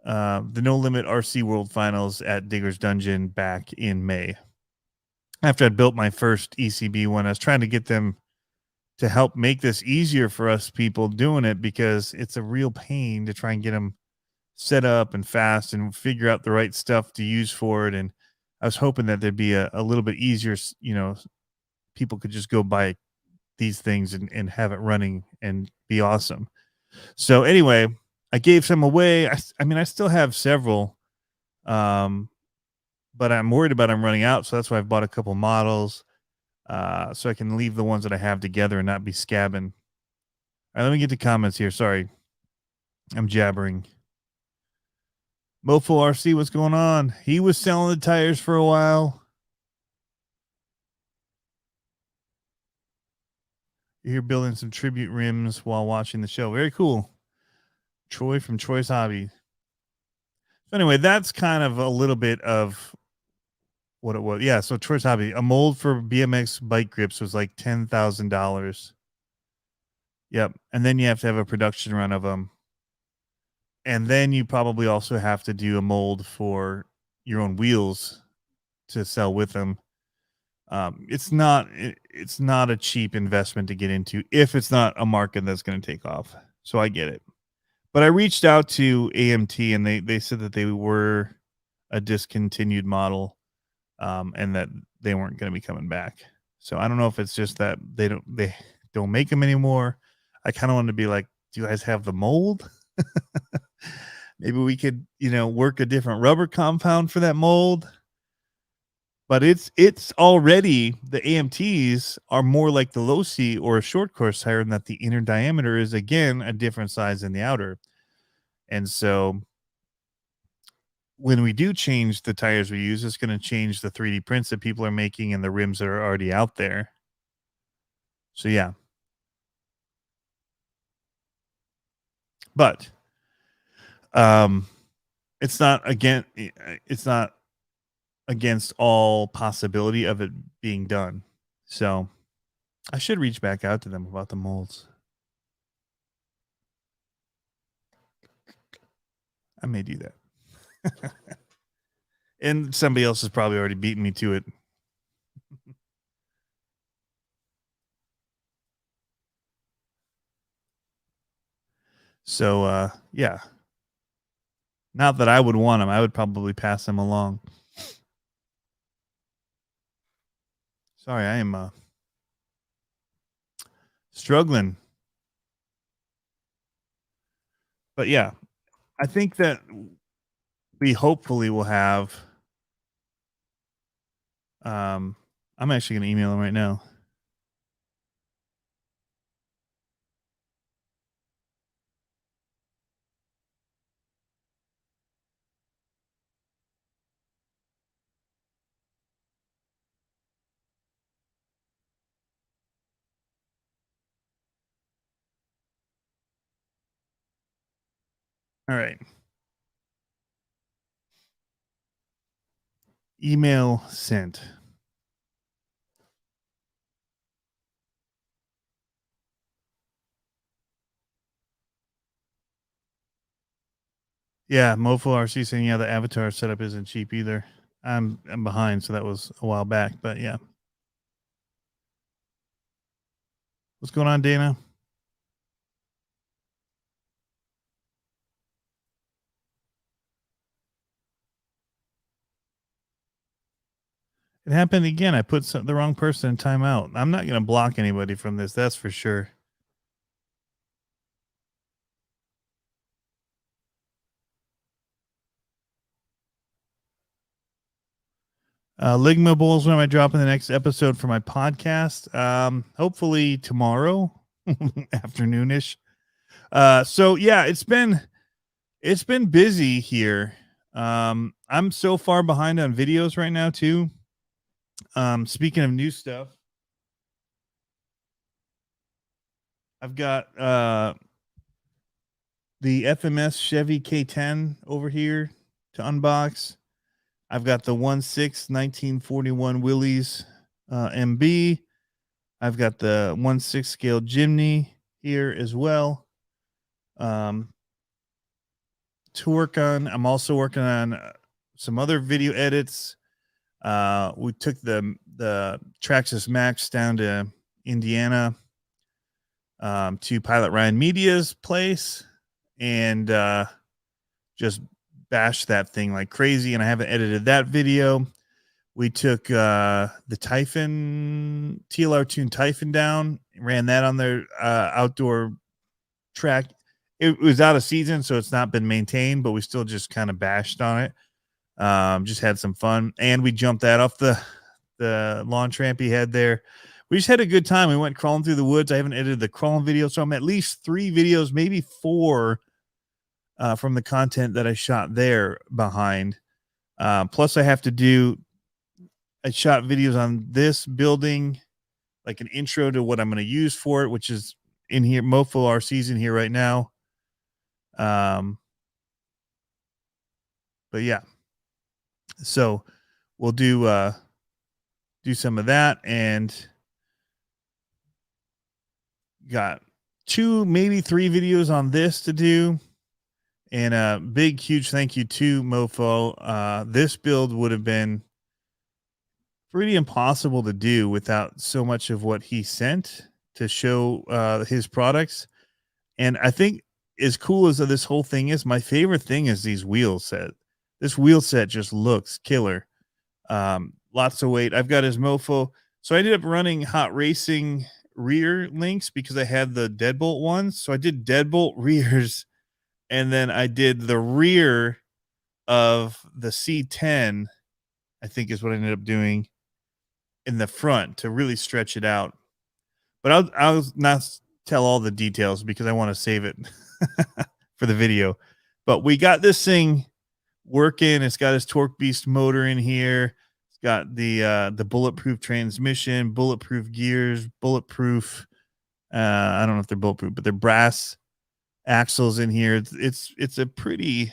S1: the No Limit RC World Finals at Digger's Dungeon back in May. After I built my first ECB one, I was trying to get them to help make this easier for us people doing it, because it's a real pain to try and get them set up and fast and figure out the right stuff to use for it. And I was hoping that there'd be a little bit easier, people could just go buy these things and have it running and be awesome. So anyway, I gave some away. I mean, I still have several, but I'm worried about them running out. So that's why I've bought a couple models, so I can leave the ones that I have together and not be scabbing. All right, let me get to comments here. Sorry, I'm jabbering. MofoRC, what's going on? He was selling the tires for a while. You're here building some tribute rims while watching the show. Very cool. Troy from Troy's Hobby. So anyway, that's kind of a little bit of what it was. Yeah, so Troy's Hobby. A mold for BMX bike grips was like $10,000. Yep. And then you have to have a production run of them. And then you probably also have to do a mold for your own wheels to sell with them. It's not a cheap investment to get into if it's not a market that's going to take off. So I get it. But I reached out to AMT, and they said that they were a discontinued model, and that they weren't going to be coming back. So I don't know if it's just that they don't make them anymore. I kind of wanted to be like, do you guys have the mold? Maybe we could, work a different rubber compound for that mold. But it's already, the AMTs are more like the Losi or a short course tire, in that the inner diameter is, again, a different size than the outer. And so when we do change the tires we use, it's going to change the 3D prints that people are making and the rims that are already out there. So yeah. But it's not against all possibility of it being done. So I should reach back out to them about the molds. I may do that. And somebody else has probably already beaten me to it. So, yeah. Not that I would want them. I would probably pass them along. Sorry, I am struggling. But yeah, I think that we hopefully will have. I'm actually going to email him right now. All right. Email sent. Yeah, MofoRC saying, yeah, the avatar setup isn't cheap either. I'm behind, so that was a while back, but yeah. What's going on, Dana? It happened again. I put the wrong person in timeout. I'm not going to block anybody from this. That's for sure. Ligmables, when am I dropping the next episode for my podcast? Hopefully tomorrow, afternoonish. So yeah, it's been busy here. I'm so far behind on videos right now too. Speaking of new stuff, I've got the FMS Chevy K10 over here to unbox. I've got the 1.6 1941 Willys MB. I've got the 1.6 scale Jimny here as well. To work on. I'm also working on some other video edits. We took the Traxxas Max down to Indiana to Pilot Ryan Media's place and just bashed that thing like crazy. And I haven't edited that video. We took the Typhon, TLR Tune Typhon down, ran that on their outdoor track. It was out of season, so it's not been maintained, but we still just kind of bashed on it. Just had some fun. And we jumped that off the lawn tramp he had there. We just had a good time. We went crawling through the woods. I haven't edited the crawling video, so I'm at least 3 videos, maybe 4 from the content that I shot there behind. Plus I have to do, I shot videos on this building, like an intro to what I'm going to use for it, which is in here. MofoRC's in here right now. But yeah, so we'll do some of that, and got 2, maybe 3 videos on this to do. And a big, huge thank you to Mofo. This build would have been pretty impossible to do without so much of what he sent to show his products. And I think as cool as this whole thing is, my favorite thing is these wheel set. This wheel set just looks killer. Lots of weight. I've got his Mofo. So I ended up running Hot Racing rear links because I had the deadbolt ones. So I did deadbolt rears, and then I did the rear of the C10, I think is what I ended up doing in the front to really stretch it out. But I'll not tell all the details because I want to save it for the video. But we got this thing working. It's got his Torque Beast motor in here. It's got the bulletproof transmission, bulletproof gears, bulletproof. I don't know if they're bulletproof, but they're brass axles in here. It's a pretty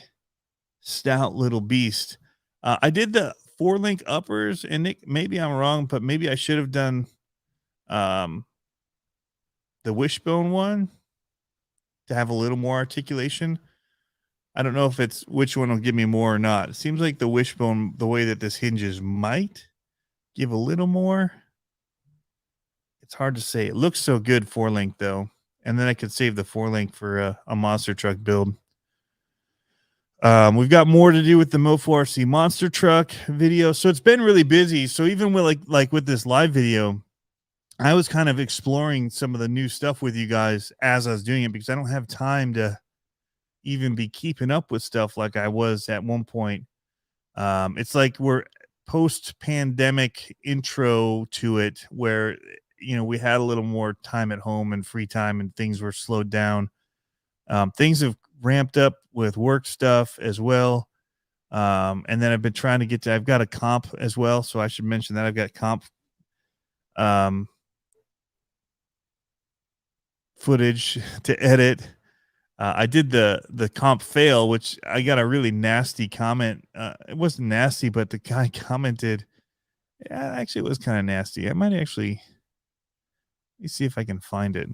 S1: stout little beast. I did the 4-link uppers, and Nick, maybe I'm wrong, but maybe I should have done the wishbone one to have a little more articulation. I don't know if it's which one will give me more or not. It seems like the wishbone, the way that this hinges, might give a little more. It's hard to say. It looks so good 4-link though. And then I could save the 4-link for a monster truck build. We've got more to do with the MofoRC monster truck video. So it's been really busy. So even with like with this live video, I was kind of exploring some of the new stuff with you guys as I was doing it, because I don't have time to even be keeping up with stuff like I was at one point. It's like we're post-pandemic intro to it, where we had a little more time at home and free time, and things were slowed down. Things have ramped up with work stuff as well. And then I've been trying to get to, I've got a comp as well. So I should mention that I've got comp footage to edit. I did the comp fail, which I got a really nasty comment. It wasn't nasty, but the guy commented, yeah, actually it was kind of nasty. I might actually, let me see if I can find it.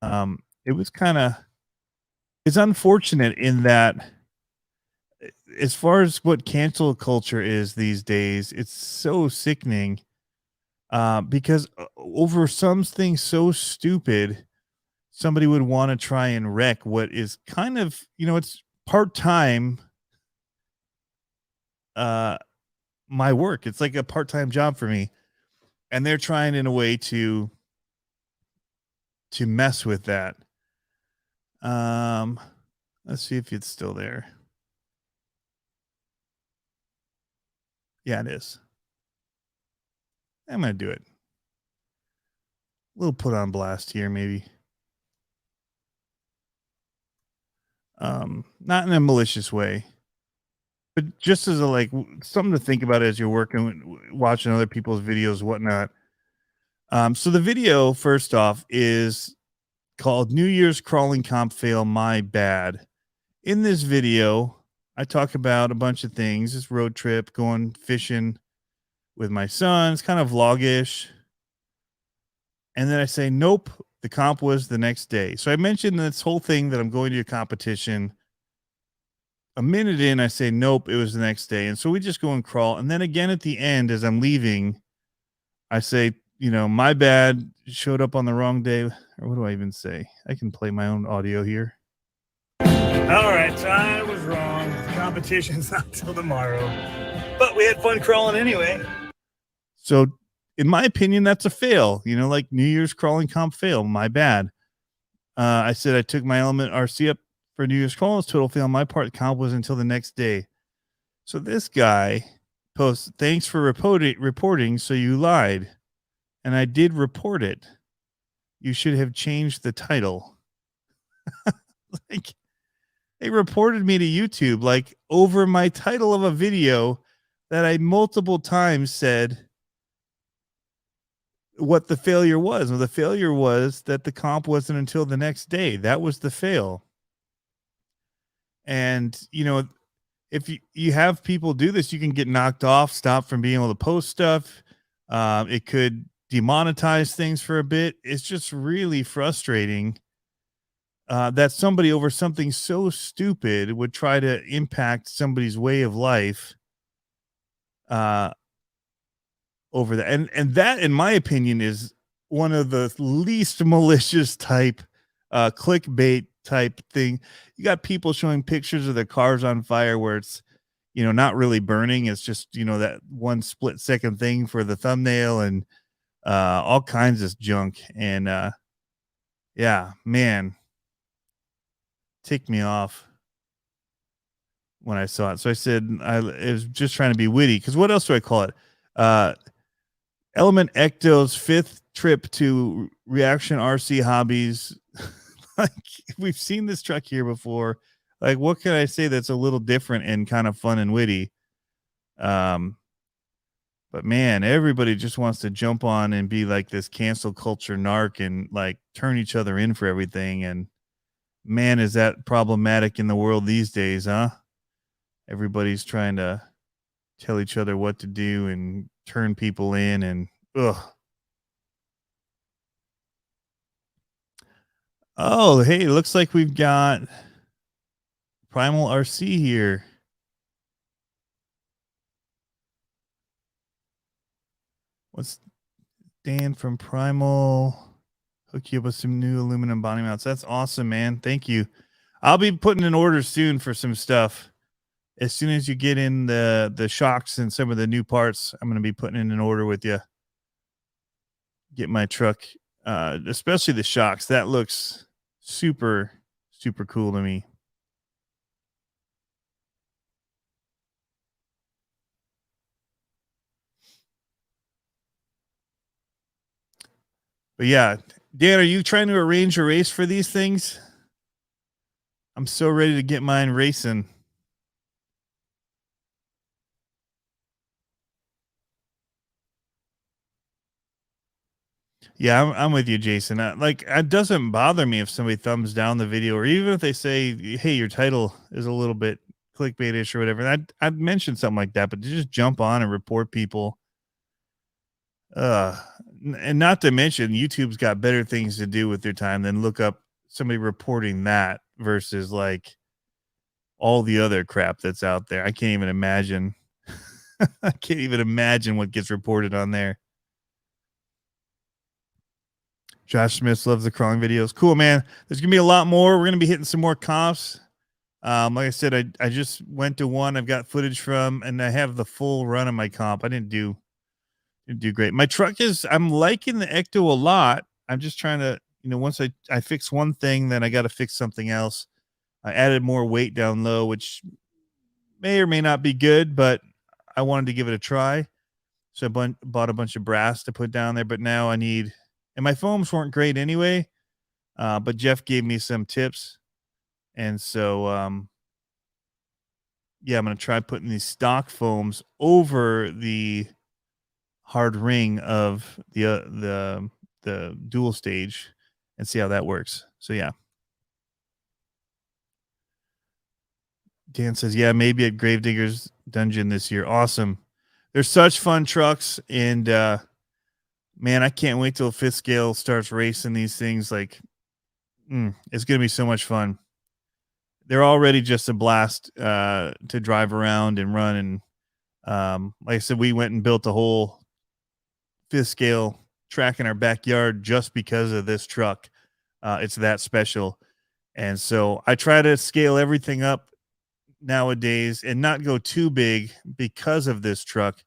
S1: It was kind of, it's unfortunate in that, as far as what cancel culture is these days, it's so sickening, because over something so stupid, somebody would want to try and wreck what is kind of, it's part-time, my work. It's like a part-time job for me. And they're trying in a way to mess with that. Let's see if it's still there. Yeah, it is. I'm going to do it. A little put on blast here, maybe. Not in a malicious way, but just as a, something to think about as you're working, watching other people's videos, whatnot. So the video, first off, is called New Year's Crawling Comp Fail, My Bad. In this video, I talk about a bunch of things. This road trip, going fishing with my son. It's kind of vlog-ish. And then I say, nope, the comp was the next day. So I mentioned this whole thing that I'm going to a competition. A minute in, I say, nope, it was the next day. And so we just go and crawl. And then again at the end, as I'm leaving, I say, my bad, showed up on the wrong day. Or what do I even say? I can play my own audio here. All right, so I was wrong. The competition's not till tomorrow. But we had fun crawling anyway. So, in my opinion, that's a fail. Like New Year's crawling comp fail. My bad. I said I took my Element RC up for New Year's crawling. It's total fail on my part. The comp was until the next day. So this guy posts, thanks for reporting. So you lied. And I did report it. You should have changed the title. They reported me to YouTube, over my title of a video that I multiple times said what the failure was. Well, the failure was that the comp wasn't until the next day. That was the fail. And, if you have people do this, you can get knocked off, stopped from being able to post stuff. It could demonetize things for a bit. It's just really frustrating that somebody over something so stupid would try to impact somebody's way of life over that. And that, in my opinion, is one of the least malicious type clickbait type thing. You got people showing pictures of their cars on fire where it's, not really burning. It's just, that 1 split second thing for the thumbnail, and all kinds of junk. And yeah, man, ticked me off when I saw it. So I said it was just trying to be witty, because what else do I call it? Element Ecto's 5th trip to Reaction RC Hobbies. We've seen this truck here before. What can I say that's a little different and kind of fun and witty? But man, everybody just wants to jump on and be like this cancel culture narc and turn each other in for everything. And man, is that problematic in the world these days, huh? Everybody's trying to tell each other what to do and turn people in, and Oh, hey, it looks like we've got Primal RC here. What's Dan from Primal? Hook you up with some new aluminum body mounts. That's awesome, man. Thank you. I'll be putting an order soon for some stuff. As soon as you get in the shocks and some of the new parts, I'm going to be putting in an order with you. Get my truck, especially the shocks. That looks super, super cool to me. But yeah, Dan, are you trying to arrange a race for these things? I'm so ready to get mine racing. Yeah, I'm with you, Jason. It doesn't bother me if somebody thumbs down the video, or even if they say, "Hey, your title is a little bit clickbaitish" or whatever. I'd mention something like that, but to just jump on and report people, and not to mention, YouTube's got better things to do with their time than look up somebody reporting that versus like all the other crap that's out there. I can't even imagine. I can't even imagine what gets reported on there. Josh Smith loves the crawling videos. Cool, man. There's gonna be a lot more. We're gonna be hitting some more comps. Like I said, I just went to one I've got footage from, and I have the full run of my comp. I didn't do great. My truck I'm liking the Ecto a lot. I'm just trying to, once I fix one thing, then I got to fix something else. I added more weight down low, which may or may not be good, but I wanted to give it a try. So I bought a bunch of brass to put down there, but now I need, and my foams weren't great anyway. But Jeff gave me some tips. And so, yeah, I'm going to try putting these stock foams over the hard ring of the dual stage and see how that works. So, yeah. Dan says, yeah, maybe at Gravedigger's Dungeon this year. Awesome. They're such fun trucks. And, man, I can't wait till Fifth Scale starts racing these things. Like, it's going to be so much fun. They're already just a blast to drive around and run. And like I said, we went and built a whole Fifth Scale track in our backyard just because of this truck. It's that special. And so I try to scale everything up nowadays and not go too big because of this truck,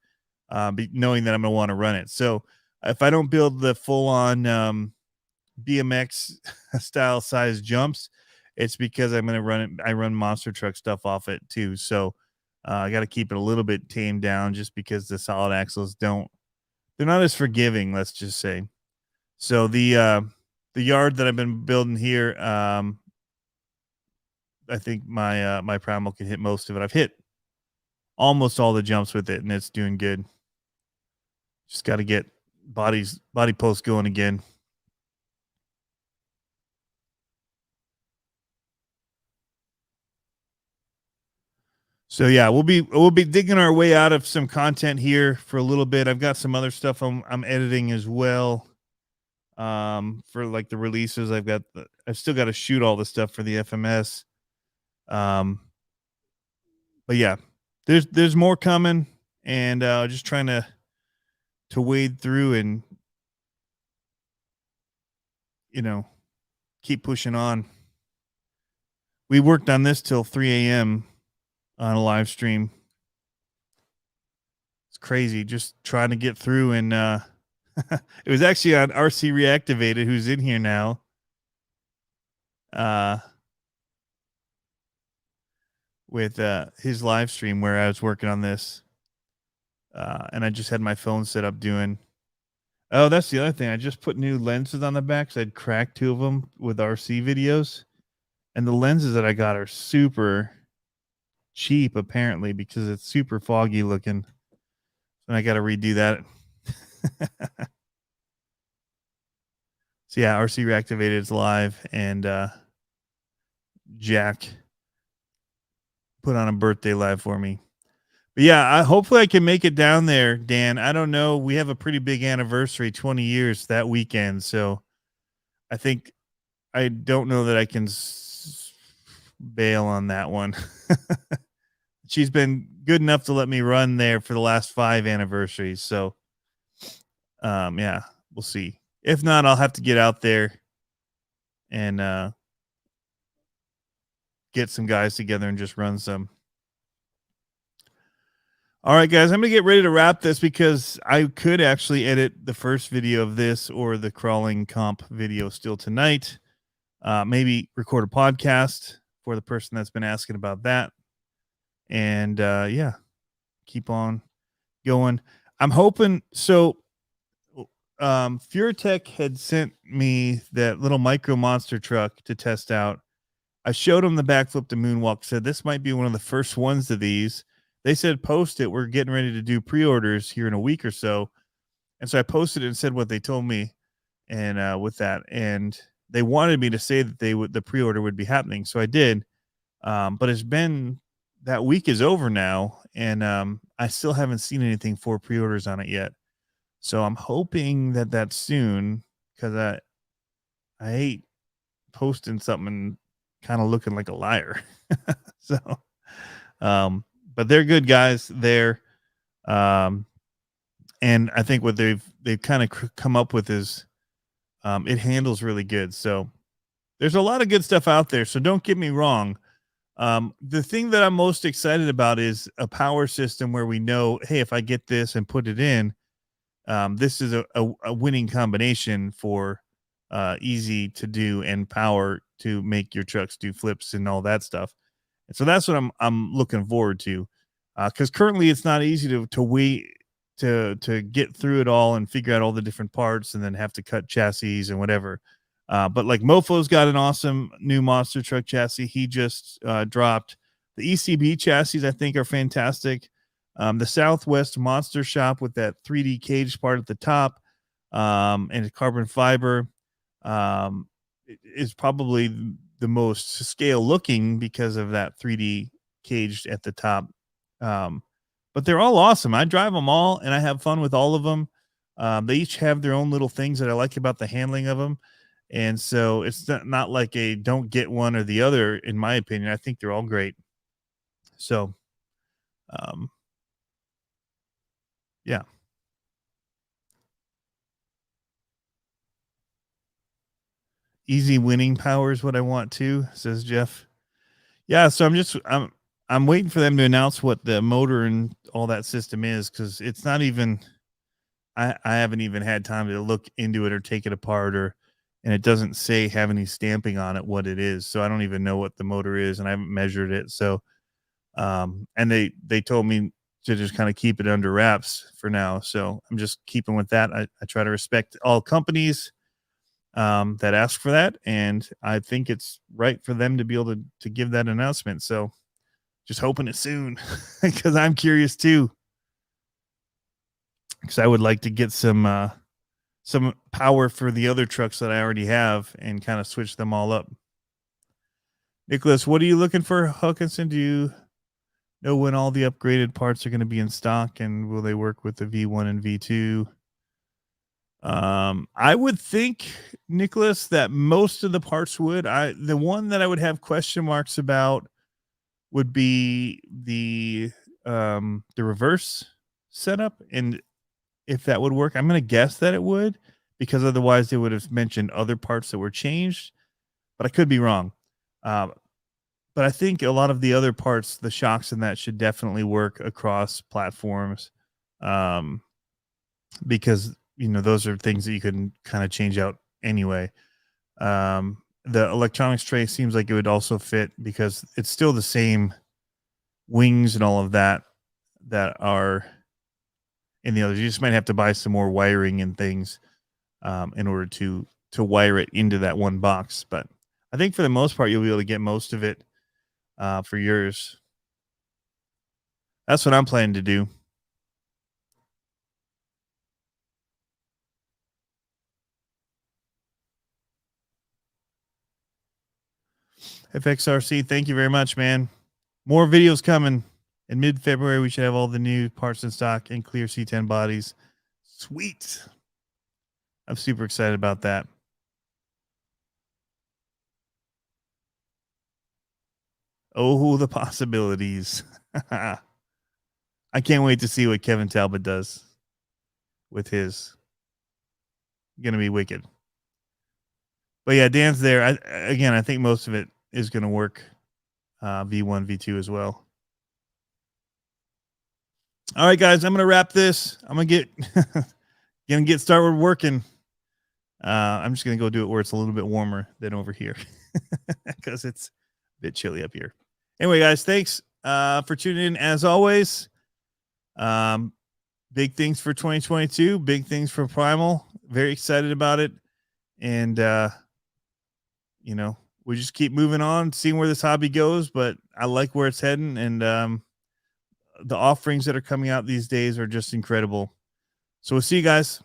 S1: knowing that I'm going to want to run it. So if I don't build the full-on BMX style size jumps, it's because I'm going to run it. I run monster truck stuff off it too. So I got to keep it a little bit tamed down just because the solid axles they're not as forgiving, let's just say. So the yard that I've been building here, I think my Primal can hit most of it. I've hit almost all the jumps with it, and it's doing good. Just got to get body posts going again. So yeah, we'll be digging our way out of some content here for a little bit. I've got some other stuff I'm editing as well. For like the releases, I've still got to shoot all the stuff for the FMS. But yeah, there's more coming, and just trying to wade through and keep pushing on. We worked on this till 3 a.m. on a live stream. It's crazy just trying to get through, and it was actually on RC Reactivated, who's in here now. With his live stream where I was working on this. And I just had my phone set up doing. Oh, that's the other thing. I just put new lenses on the back because I'd cracked 2 of them with RC videos. And the lenses that I got are super cheap, apparently, because it's super foggy looking. And I got to redo that. So yeah, RC Reactivated is live, and Jack put on a birthday live for me. But yeah, hopefully I can make it down there, Dan. I don't know. We have a pretty big anniversary, 20 years that weekend. So I think I don't know that I can bail on that one. She's been good enough to let me run there for the last 5 anniversaries. So, yeah, we'll see. If not, I'll have to get out there and get some guys together and just run some. All right, guys, I'm going to get ready to wrap this because I could actually edit the first video of this or the crawling comp video still tonight. Maybe record a podcast for the person that's been asking about that. And yeah, keep on going. I'm hoping so. Furitek had sent me that little micro monster truck to test out. I showed them the backflip to moonwalk, said this might be one of the first ones of these. They said post it. We're getting ready to do pre-orders here in a week or so. And so I posted it and said what they told me and with that. And they wanted me to say that the pre-order would be happening. So I did. But it's been, that week is over now. And I still haven't seen anything for pre-orders on it yet. So I'm hoping that that's soon, because I hate posting something kind of looking like a liar. So, but they're good guys there. And I think what they've kind of come up with is it handles really good. So there's a lot of good stuff out there. So don't get me wrong. The thing that I'm most excited about is a power system where we know, hey, if I get this and put it in, this is a winning combination for easy to do and power to make your trucks do flips and all that stuff. And so that's what I'm looking forward to, because currently it's not easy to wait to get through it all and figure out all the different parts and then have to cut chassis and whatever. But like Mofo's got an awesome new monster truck chassis. He just dropped the ECB chassis. I think are fantastic. The Southwest Monster Shop with that 3D cage part at the top and carbon fiber is probably the most scale looking because of that 3D cage at the top. But they're all awesome. I drive them all and I have fun with all of them. They each have their own little things that I like about the handling of them. And so it's not like a don't get one or the other, in my opinion. I think they're all great. So, yeah. Easy winning power is what I want too, says Jeff. Yeah, so I'm waiting for them to announce what the motor and all that system is, because it's not even, I haven't even had time to look into it or take it apart, and it doesn't say have any stamping on it what it is. So I don't even know what the motor is and I haven't measured it. So and they told me to just kind of keep it under wraps for now. So I'm just keeping with that. I try to respect all companies that ask for that, and I think it's right for them to be able to give that announcement. So just hoping it soon, because I'm curious too, because I would like to get some power for the other trucks that I already have and kind of switch them all up. Nicholas, what are you looking for, Hawkinson? Do you know when all the upgraded parts are going to be in stock, and will they work with the V1 and V2? I would think, Nicholas, that most of the parts would. The one that I would have question marks about would be the reverse setup, and if that would work. I'm going to guess that it would, because otherwise they would have mentioned other parts that were changed, but I could be wrong. But I think a lot of the other parts, the shocks and that, should definitely work across platforms, because those are things that you can kind of change out anyway. The electronics tray seems like it would also fit, because it's still the same wings and all of that are in the others. You just might have to buy some more wiring and things in order to wire it into that one box. But I think for the most part, you'll be able to get most of it for yours. That's what I'm planning to do. FXRC, thank you very much, man. More videos coming. In mid-February, we should have all the new parts in stock and clear C10 bodies. Sweet. I'm super excited about that. Oh, the possibilities. I can't wait to see what Kevin Talbot does with his. Going to be wicked. But yeah, Dan's there. I think most of it is going to work V1, V2 as well. All right, guys, I'm going to wrap this. I'm going to get started working. I'm just going to go do it where it's a little bit warmer than over here because it's a bit chilly up here. Anyway, guys, thanks for tuning in as always. Big things for 2022, big things for Primal. Very excited about it. And, you know, we just keep moving on, seeing where this hobby goes, but I like where it's heading. And the offerings that are coming out these days are just incredible. So we'll see you guys.